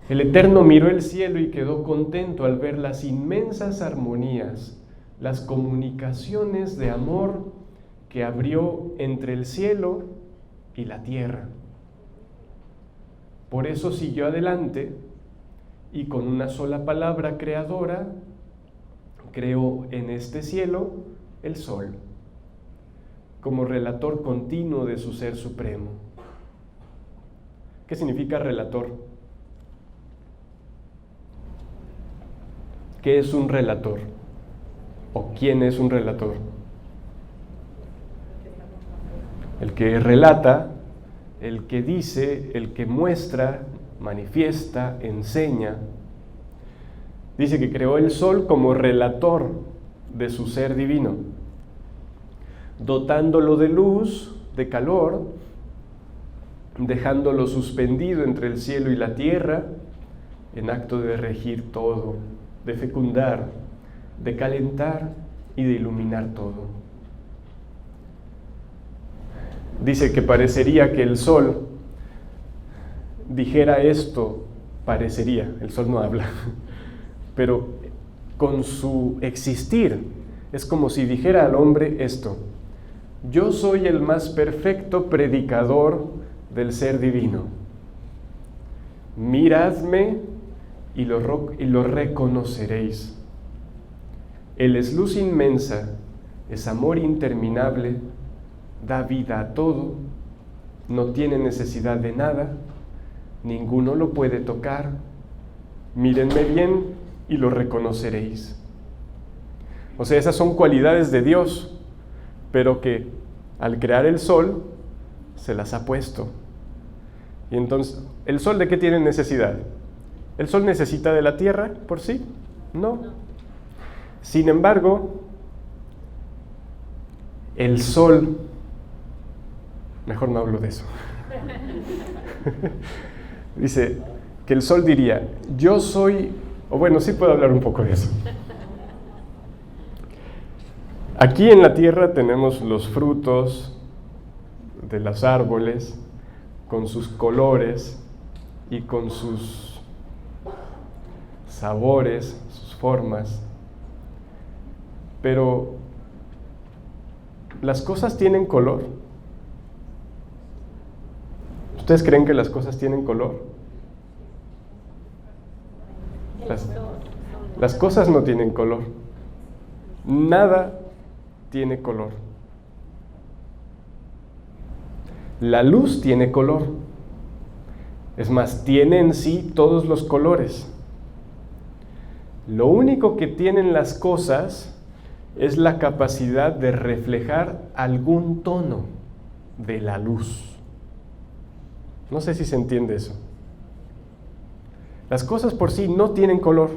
El Eterno miró el cielo y quedó contento al ver las inmensas armonías, las comunicaciones de amor que abrió entre el cielo y la tierra. Por eso siguió adelante y con una sola palabra creadora creó en este cielo el sol, como relator continuo de su ser supremo. ¿Qué significa relator? ¿Qué es un relator? ¿O quién es un relator? El que relata, el que dice, el que muestra, manifiesta, enseña. Dice que creó el sol como relator de su ser divino, dotándolo de luz, de calor, dejándolo suspendido entre el cielo y la tierra, en acto de regir todo, de fecundar, de calentar y de iluminar todo. Dice que parecería que el sol dijera esto, parecería, el sol no habla, pero con su existir es como si dijera al hombre esto: yo soy el más perfecto predicador del ser divino. Miradme y lo reconoceréis. Él es luz inmensa, es amor interminable, da vida a todo, no tiene necesidad de nada, ninguno lo puede tocar. Mírenme bien y lo reconoceréis. O sea, esas son cualidades de Dios, pero que al crear el sol se las ha puesto. Y entonces, ¿el sol de qué tiene necesidad? ¿El sol necesita de la tierra por sí? No. Sin embargo, el sol, mejor no hablo de eso. Dice que el sol diría, yo soy, o bueno, sí puedo hablar un poco de eso. Aquí en la tierra tenemos los frutos de los árboles, con sus colores y con sus sabores, sus formas. Pero las cosas tienen color. ¿Ustedes creen que las cosas tienen color? Las cosas no tienen color. Nada tiene color. La luz tiene color. Es más, tiene en sí todos los colores. Lo único que tienen las cosas es la capacidad de reflejar algún tono de la luz. No sé si se entiende eso. Las cosas por sí no tienen color,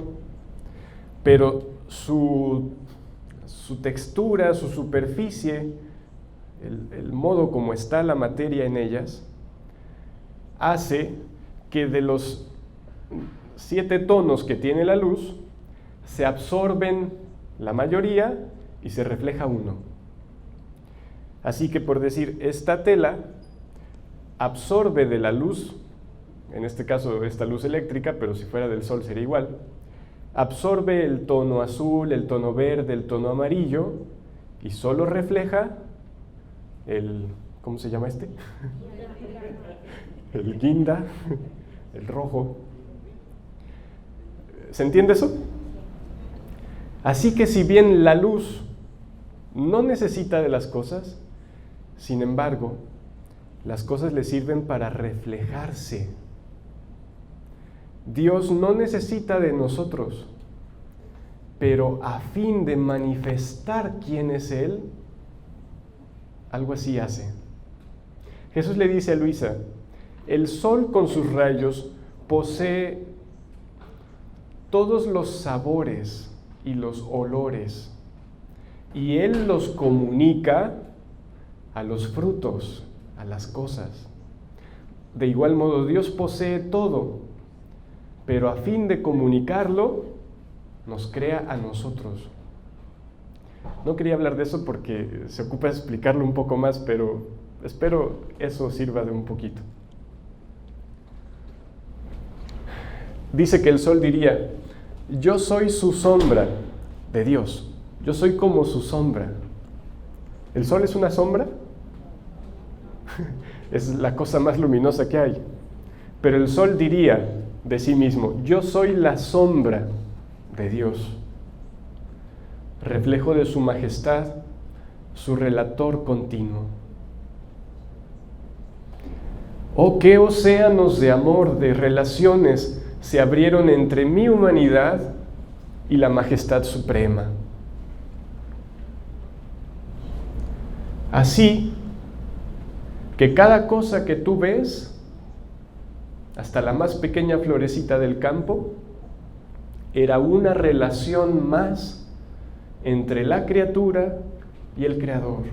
pero su textura, su superficie, el modo como está la materia en ellas, hace que de los 7 tonos que tiene la luz, se absorben la mayoría y se refleja uno. Así que por decir, esta tela absorbe de la luz, en este caso esta luz eléctrica, pero si fuera del sol sería igual, absorbe el tono azul, el tono verde, el tono amarillo y solo refleja ¿cómo se llama este? El guinda, el rojo. ¿Se entiende eso? Así que si bien la luz no necesita de las cosas, sin embargo, las cosas le sirven para reflejarse. Dios no necesita de nosotros, pero a fin de manifestar quién es Él, algo así hace. Jesús le dice a Luisa, el sol con sus rayos posee todos los sabores y los olores, y Él los comunica a los frutos, a las cosas. De igual modo, Dios posee todo, pero a fin de comunicarlo, nos crea a nosotros. No quería hablar de eso porque se ocupa explicarlo un poco más, pero espero eso sirva de un poquito. Dice que el sol diría, yo soy su sombra de Dios, yo soy como su sombra. ¿El sol es una sombra? Es la cosa más luminosa que hay. Pero el sol diría de sí mismo, yo soy la sombra de Dios, reflejo de su majestad, su relator continuo. Oh, qué océanos de amor, de relaciones se abrieron entre mi humanidad y la majestad suprema. Así que cada cosa que tú ves, hasta la más pequeña florecita del campo, era una relación más entre la criatura y el Creador.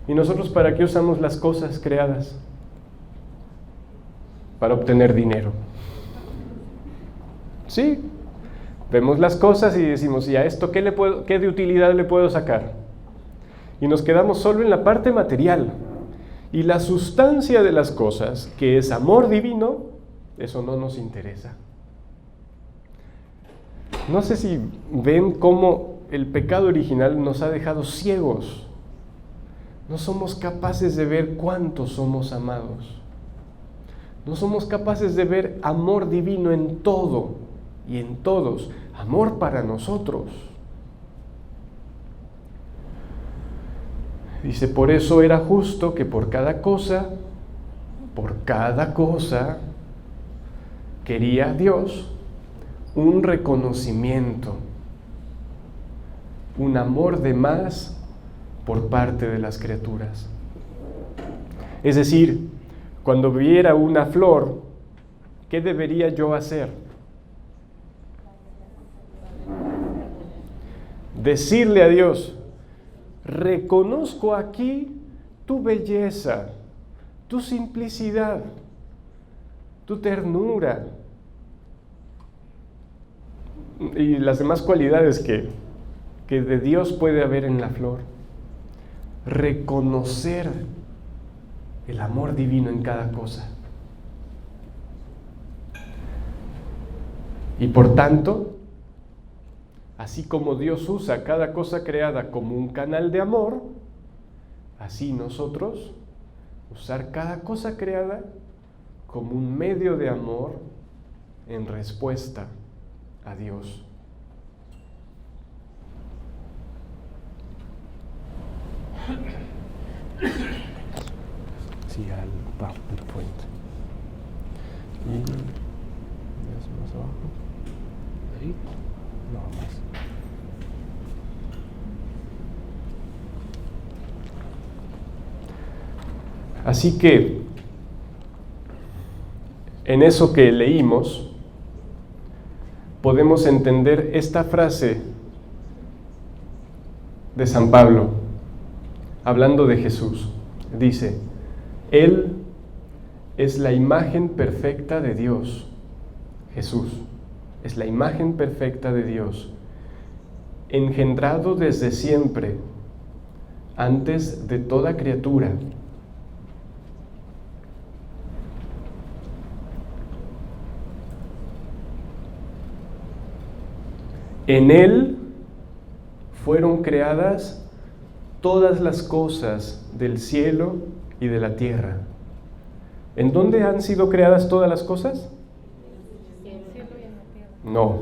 ¿Y nosotros para qué usamos las cosas creadas? Para obtener dinero. Sí, vemos las cosas y decimos, ¿y a esto qué de utilidad le puedo sacar? Y nos quedamos solo en la parte material. Y la sustancia de las cosas, que es amor divino, eso no nos interesa. No sé si ven cómo el pecado original nos ha dejado ciegos no somos capaces de ver cuánto somos amados. No somos capaces de ver amor divino en todo y en todos. Amor para nosotros. Dice, por eso era justo que por cada cosa, quería Dios un reconocimiento, un amor de más por parte de las criaturas. Es decir, cuando viera una flor, ¿qué debería yo hacer? Decirle a Dios, reconozco aquí tu belleza, tu simplicidad, tu ternura y las demás cualidades que de Dios puede haber en la flor. Reconocer el amor divino en cada cosa. Y por tanto, así como Dios usa cada cosa creada como un canal de amor, así nosotros usar cada cosa creada como un medio de amor en respuesta a Dios. Sí, al PowerPoint. Y más abajo. Ahí. No, más. Así que, en eso que leímos, podemos entender esta frase de San Pablo, hablando de Jesús. Dice, Él es la imagen perfecta de Dios. Jesús es la imagen perfecta de Dios, engendrado desde siempre, antes de toda criatura. En Él fueron creadas todas las cosas del cielo y de la tierra. ¿En dónde han sido creadas todas las cosas? No.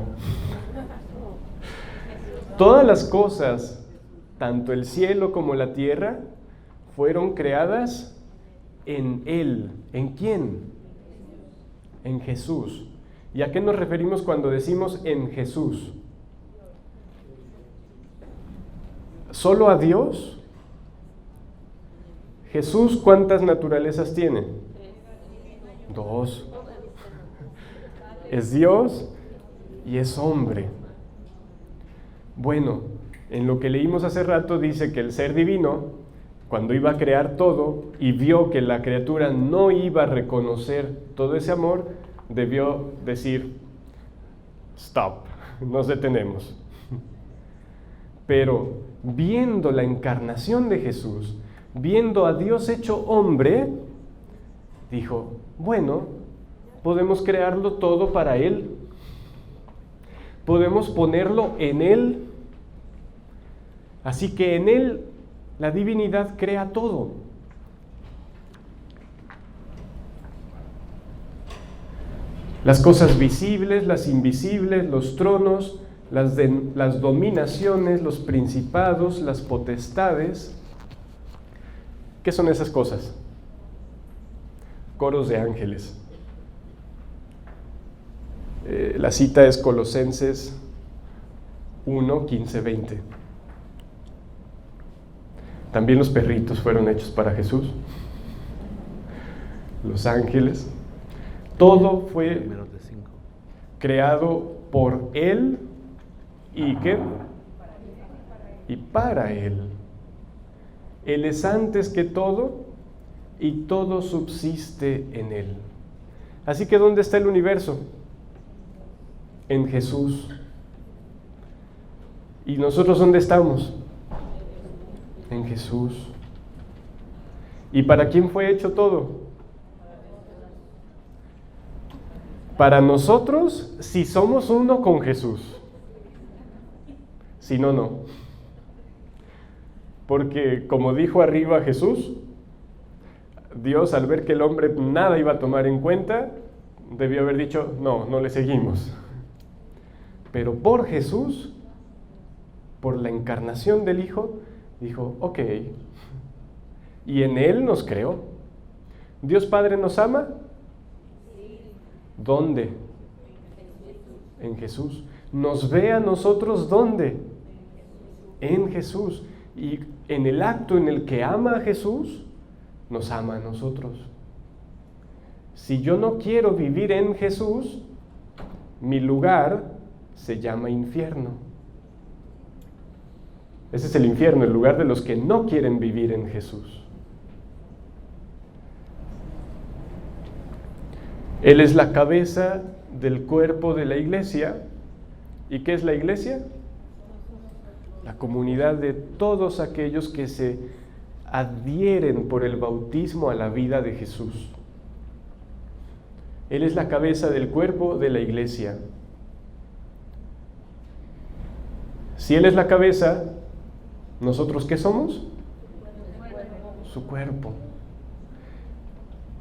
Todas las cosas, tanto el cielo como la tierra, fueron creadas en Él. ¿En quién? En Jesús. ¿Y a qué nos referimos cuando decimos en Jesús? ¿Solo a Dios? Jesús, ¿cuántas naturalezas tiene? 2. Es Dios y es hombre. Bueno, en lo que leímos hace rato dice que el ser divino, cuando iba a crear todo y vio que la criatura no iba a reconocer todo ese amor, debió decir, stop, nos detenemos. Pero viendo la encarnación de Jesús, viendo a Dios hecho hombre, dijo, bueno, podemos crearlo todo para Él. Podemos ponerlo en Él. Así que en Él la divinidad crea todo. Las cosas visibles, las invisibles, los tronos, las dominaciones, los principados, las potestades. ¿Qué son esas cosas? Coros de ángeles. La cita es Colosenses 1, 15, 20. También los perritos fueron hechos para Jesús. Los ángeles. Todo fue creado por Él. ¿Y qué? Y para Él. Él es antes que todo y todo subsiste en Él. Así que ¿dónde está el universo? En Jesús. ¿Y nosotros dónde estamos? En Jesús. ¿Y para quién fue hecho todo? Para nosotros, si somos uno con Jesús. Si no, no. Porque como dijo arriba Jesús, Dios, al ver que el hombre nada iba a tomar en cuenta, debió haber dicho, no le seguimos. Pero por Jesús, por la encarnación del Hijo, dijo, ok, y en Él nos creó. ¿Dios Padre nos ama? ¿Dónde? En Jesús. ¿Nos ve a nosotros dónde? En Jesús. Y en el acto en el que ama a Jesús, nos ama a nosotros. Si yo no quiero vivir en Jesús, mi lugar se llama infierno. Ese es el infierno, el lugar de los que no quieren vivir en Jesús. Él es la cabeza del cuerpo de la iglesia. ¿Y qué es la iglesia? La comunidad de todos aquellos que se adhieren por el bautismo a la vida de Jesús. Él es la cabeza del cuerpo de la iglesia. Si Él es la cabeza, ¿nosotros qué somos? Su cuerpo.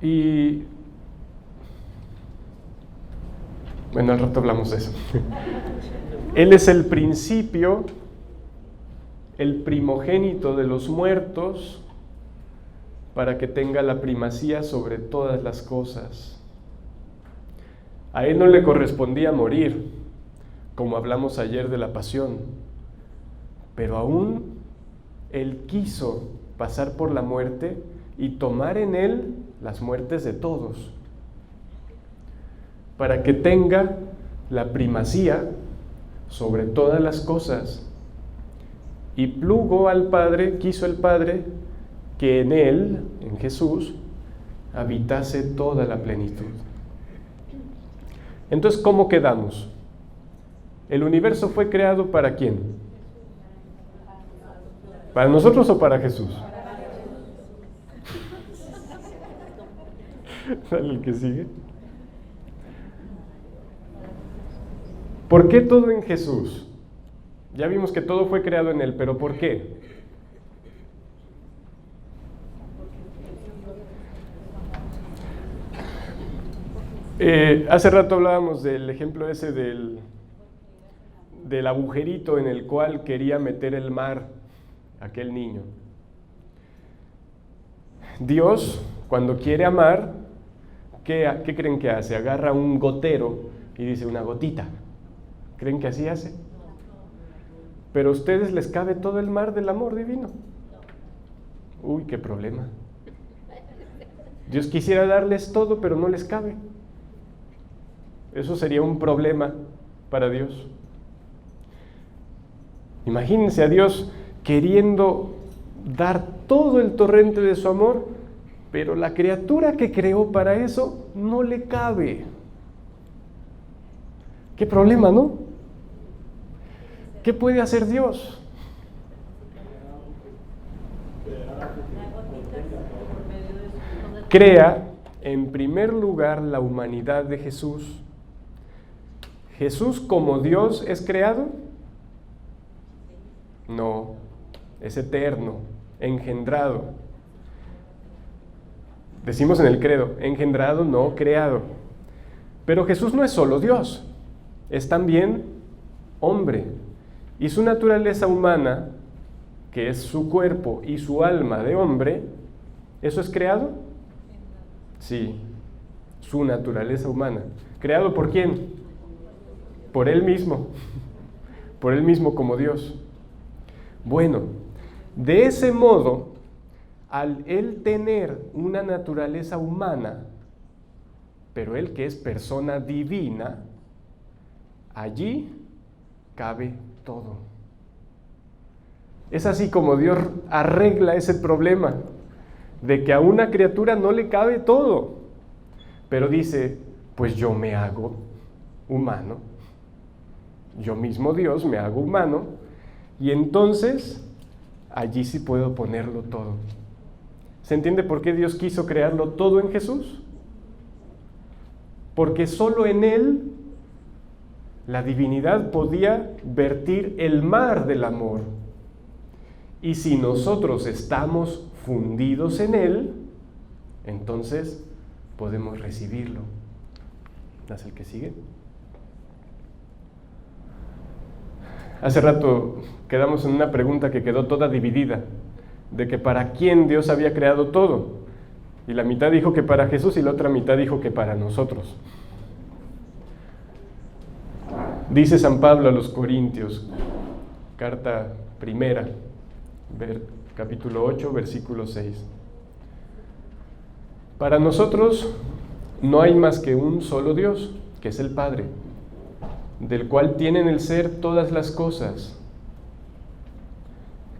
Y bueno, al rato hablamos de eso. Él es el principio, el primogénito de los muertos, para que tenga la primacía sobre todas las cosas. A Él no le correspondía morir, como hablamos ayer de la pasión, pero aún Él quiso pasar por la muerte y tomar en Él las muertes de todos, para que tenga la primacía sobre todas las cosas. Y plugo al Padre, quiso el Padre, que en Él, en Jesús, habitase toda la plenitud. Entonces, ¿cómo quedamos? ¿El universo fue creado para quién? ¿Para nosotros o para Jesús? Dale el que sigue. ¿Por qué todo en Jesús? Ya vimos que todo fue creado en Él, pero ¿por qué? Hace rato hablábamos del ejemplo ese del agujerito en el cual quería meter el mar aquel niño. Dios, cuando quiere amar, ¿qué creen que hace? Agarra un gotero y dice una gotita. ¿Creen que así hace? Pero a ustedes les cabe todo el mar del amor divino. Uy, qué problema. Dios quisiera darles todo, pero no les cabe. Eso sería un problema para Dios. Imagínense a Dios queriendo dar todo el torrente de su amor, pero la criatura que creó para eso no le cabe. Qué problema, ¿no? ¿Qué puede hacer Dios? Crea, en primer lugar, la humanidad de Jesús. ¿Jesús como Dios es creado? No, es eterno, engendrado. Decimos en el credo, engendrado, no creado. Pero Jesús no es solo Dios, es también hombre. Y su naturaleza humana, que es su cuerpo y su alma de hombre, ¿eso es creado? Sí, su naturaleza humana. ¿Creado por quién? Por Él mismo como Dios. Bueno, de ese modo, al Él tener una naturaleza humana, pero Él que es persona divina, allí cabe todo. Es así como Dios arregla ese problema de que a una criatura no le cabe todo, pero dice, pues yo me hago humano, yo mismo Dios me hago humano, y entonces allí sí puedo ponerlo todo. ¿Se entiende por qué Dios quiso crearlo todo en Jesús? Porque solo en Él la divinidad podía vertir el mar del amor. Y si nosotros estamos fundidos en Él, entonces podemos recibirlo. ¿Es el que sigue? Hace rato quedamos en una pregunta que quedó toda dividida, de que para quién Dios había creado todo. Y la mitad dijo que para Jesús y la otra mitad dijo que para nosotros. Dice San Pablo a los Corintios, carta primera, capítulo 8, versículo 6. Para nosotros no hay más que un solo Dios, que es el Padre, del cual tienen el ser todas las cosas,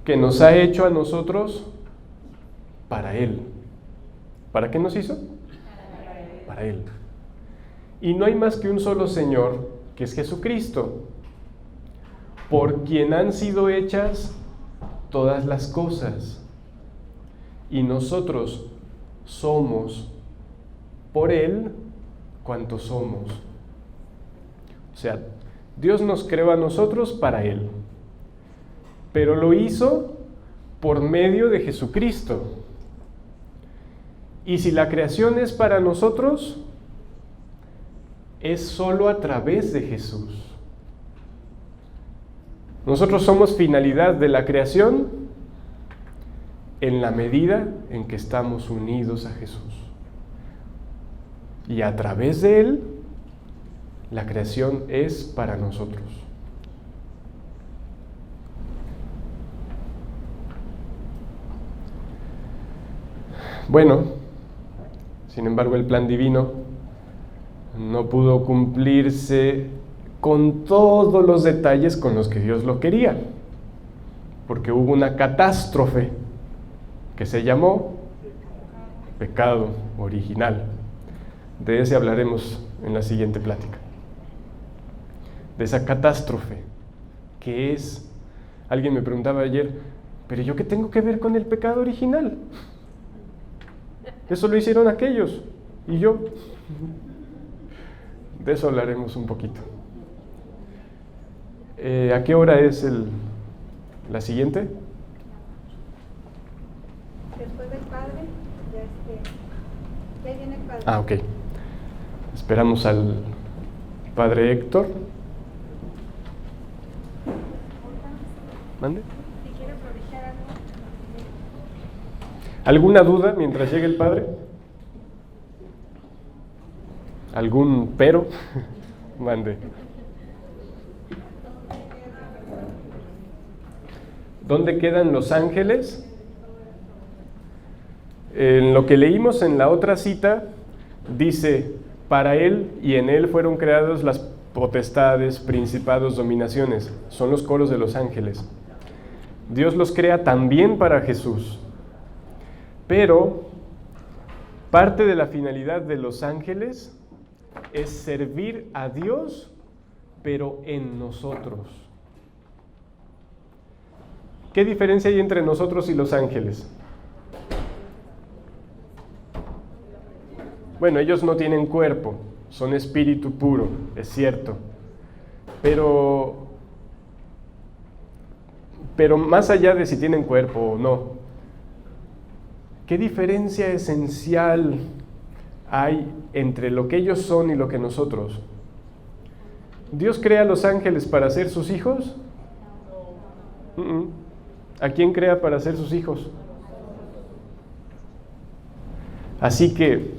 que nos ha hecho a nosotros para Él. ¿Para qué nos hizo? Para Él. Y no hay más que un solo Señor, que es Jesucristo, por quien han sido hechas todas las cosas. Y nosotros somos por Él cuantos somos. O sea, Dios nos creó a nosotros para Él, pero lo hizo por medio de Jesucristo. Y si la creación es para nosotros, es solo a través de Jesús. Nosotros somos finalidad de la creación en la medida en que estamos unidos a Jesús. Y a través de Él, la creación es para nosotros. Bueno, sin embargo, el plan divino no pudo cumplirse con todos los detalles con los que Dios lo quería, porque hubo una catástrofe que se llamó pecado original. De ese hablaremos en la siguiente plática. De esa catástrofe que es, alguien me preguntaba ayer, pero ¿yo qué tengo que ver con el pecado original? Eso lo hicieron aquellos y yo. De eso hablaremos un poquito. ¿A qué hora es la siguiente? Después del Padre, ya viene el Padre. Ah, ok. Esperamos al Padre Héctor. ¿Mande? Si quiere aprovechar algo. ¿Alguna duda mientras llegue el Padre? ¿Algún pero? Mande. ¿Dónde quedan los ángeles? En lo que leímos en la otra cita, dice, para Él y en Él fueron creadas las potestades, principados, dominaciones. Son los coros de los ángeles. Dios los crea también para Jesús. Pero parte de la finalidad de los ángeles es servir a Dios, pero en nosotros. ¿Qué diferencia hay entre nosotros y los ángeles? Bueno, ellos no tienen cuerpo, son espíritu puro, es cierto. Pero más allá de si tienen cuerpo o no, ¿qué diferencia esencial hay entre lo que ellos son y lo que nosotros? ¿Dios crea a los ángeles para ser sus hijos? ¿A quién crea para ser sus hijos? Así que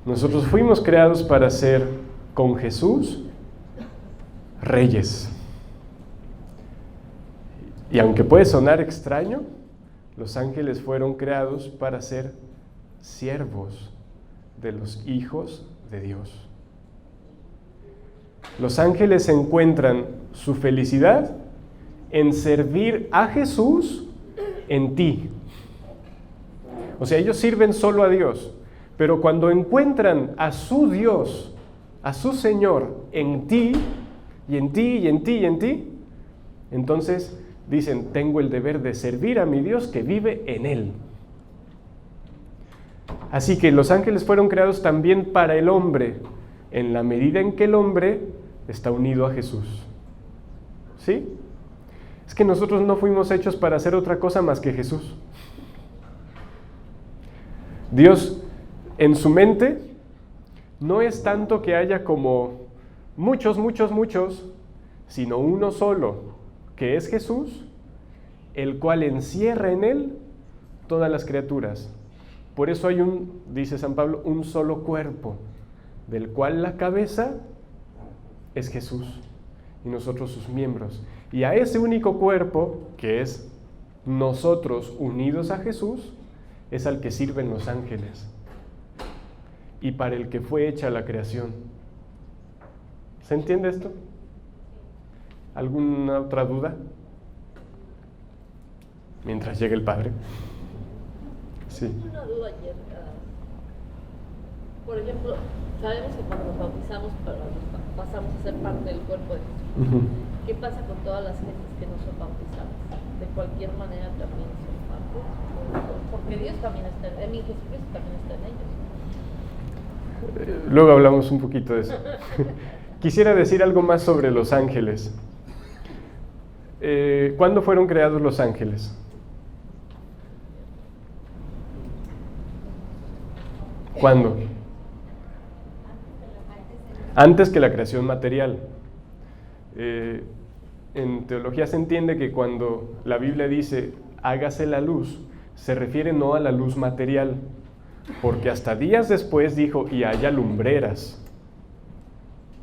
nosotros fuimos creados para ser con Jesús reyes. Y aunque puede sonar extraño, los ángeles fueron creados para ser siervos de los hijos de Dios. Los ángeles encuentran su felicidad en servir a Jesús en ti. O sea, ellos sirven solo a Dios, pero cuando encuentran a su Dios, a su Señor en ti, y en ti, y en ti, y en ti, entonces dicen, tengo el deber de servir a mi Dios que vive en Él. Así que los ángeles fueron creados también para el hombre, en la medida en que el hombre está unido a Jesús. ¿Sí? Es que nosotros no fuimos hechos para hacer otra cosa más que Jesús. Dios, en su mente, no es tanto que haya como muchos, sino uno solo, que es Jesús, el cual encierra en él todas las criaturas. Por eso hay dice San Pablo, un solo cuerpo, del cual la cabeza es Jesús y nosotros sus miembros. Y a ese único cuerpo, que es nosotros unidos a Jesús, es al que sirven los ángeles y para el que fue hecha la creación. ¿Se entiende esto? ¿Alguna otra duda? Mientras llegue el Padre. Sí. Una duda ayer. Por ejemplo, sabemos que cuando nos bautizamos pasamos a ser parte del cuerpo de Jesús. ¿Qué pasa con todas las gentes que no son bautizadas? De cualquier manera también son parte. Porque Dios también está en mí, Jesucristo también está en ellos. Luego hablamos un poquito de eso. Quisiera decir algo más sobre los ángeles. ¿Cuándo fueron creados los ángeles? ¿Cuándo? Antes que la creación material. En teología se entiende que cuando la Biblia dice hágase la luz, se refiere no a la luz material, porque hasta días después dijo y haya lumbreras.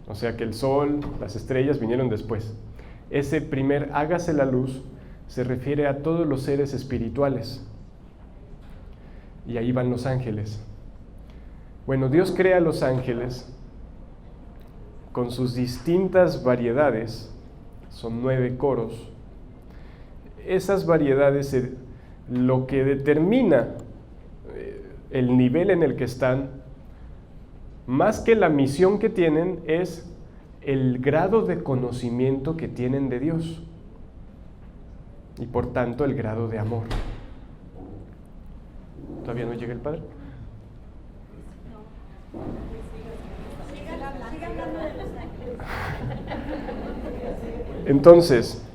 O sea que el sol, las estrellas vinieron después. Ese primer hágase la luz se refiere a todos los seres espirituales. Y ahí van los ángeles. Bueno, Dios crea a los ángeles con sus distintas variedades, son 9 coros. Esas variedades, lo que determina el nivel en el que están, más que la misión que tienen, es el grado de conocimiento que tienen de Dios y por tanto el grado de amor. ¿Todavía no llega el Padre? Entonces,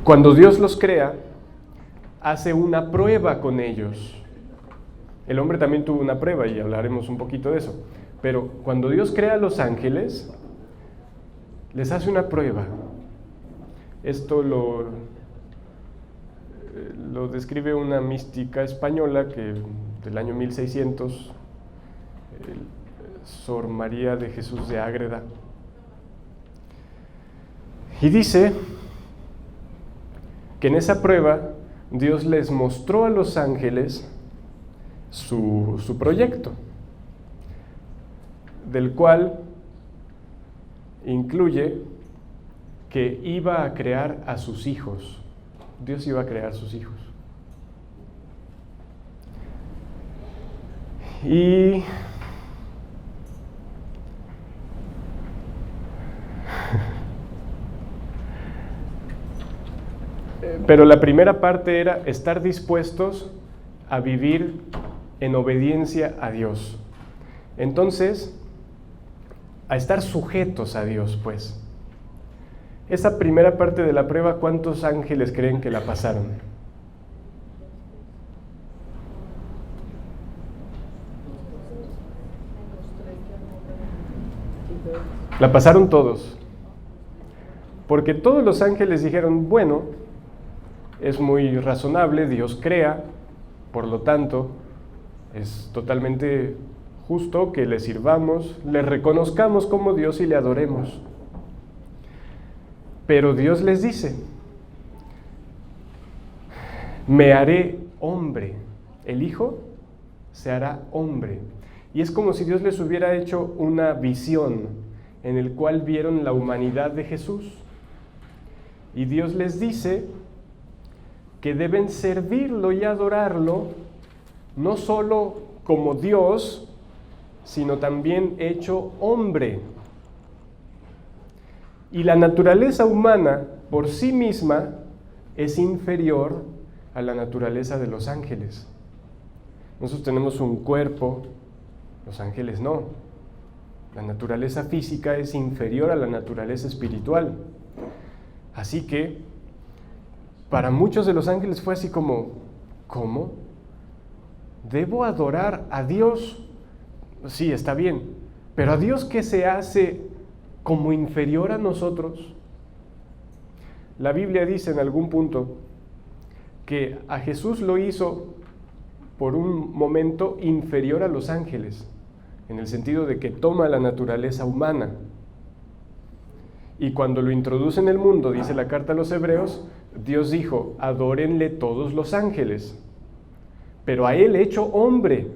cuando Dios los crea, hace una prueba con ellos. El hombre también tuvo una prueba y hablaremos un poquito de eso. Pero cuando Dios crea a los ángeles, les hace una prueba. Esto lo describe una mística española que del año 1600, Sor María de Jesús de Ágreda. Y dice que en esa prueba Dios les mostró a los ángeles su proyecto, del cual incluye que iba a crear a sus hijos. Dios iba a crear sus hijos. Pero la primera parte era estar dispuestos a vivir en obediencia a Dios. Entonces, a estar sujetos a Dios, pues. Esa primera parte de la prueba, ¿cuántos ángeles creen que la pasaron? La pasaron todos. Porque todos los ángeles dijeron, bueno, es muy razonable, Dios crea, por lo tanto, es totalmente justo que le sirvamos, le reconozcamos como Dios y le adoremos. Pero Dios les dice, me haré hombre, el Hijo se hará hombre. Y es como si Dios les hubiera hecho una visión en el cual vieron la humanidad de Jesús. Y Dios les dice que deben servirlo y adorarlo, no solo como Dios, sino también hecho hombre. Y la naturaleza humana por sí misma es inferior a la naturaleza de los ángeles. Nosotros tenemos un cuerpo, los ángeles no. La naturaleza física es inferior a la naturaleza espiritual. Así que, para muchos de los ángeles fue así como, ¿cómo? ¿Debo adorar a Dios? Sí, está bien, pero a Dios que se hace como inferior a nosotros. La Biblia dice en algún punto que a Jesús lo hizo por un momento inferior a los ángeles, en el sentido de que toma la naturaleza humana. Y cuando lo introduce en el mundo, dice la carta a los Hebreos, Dios dijo, adórenle todos los ángeles, pero a él hecho hombre.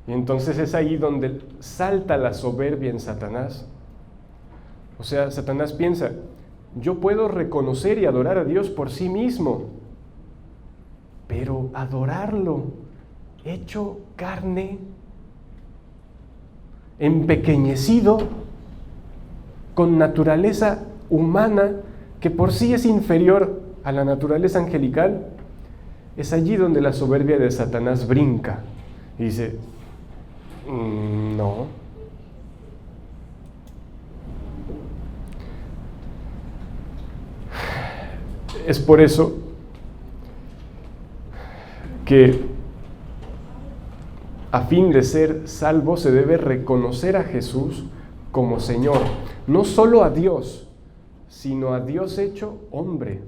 Y entonces es ahí donde salta la soberbia en Satanás. O sea, Satanás piensa, yo puedo reconocer y adorar a Dios por sí mismo, pero adorarlo hecho carne, empequeñecido, con naturaleza humana, que por sí es inferior a la naturaleza angelical, es allí donde la soberbia de Satanás brinca y dice, no. Es por eso que a fin de ser salvo se debe reconocer a Jesús como Señor, no solo a Dios, sino a Dios hecho hombre.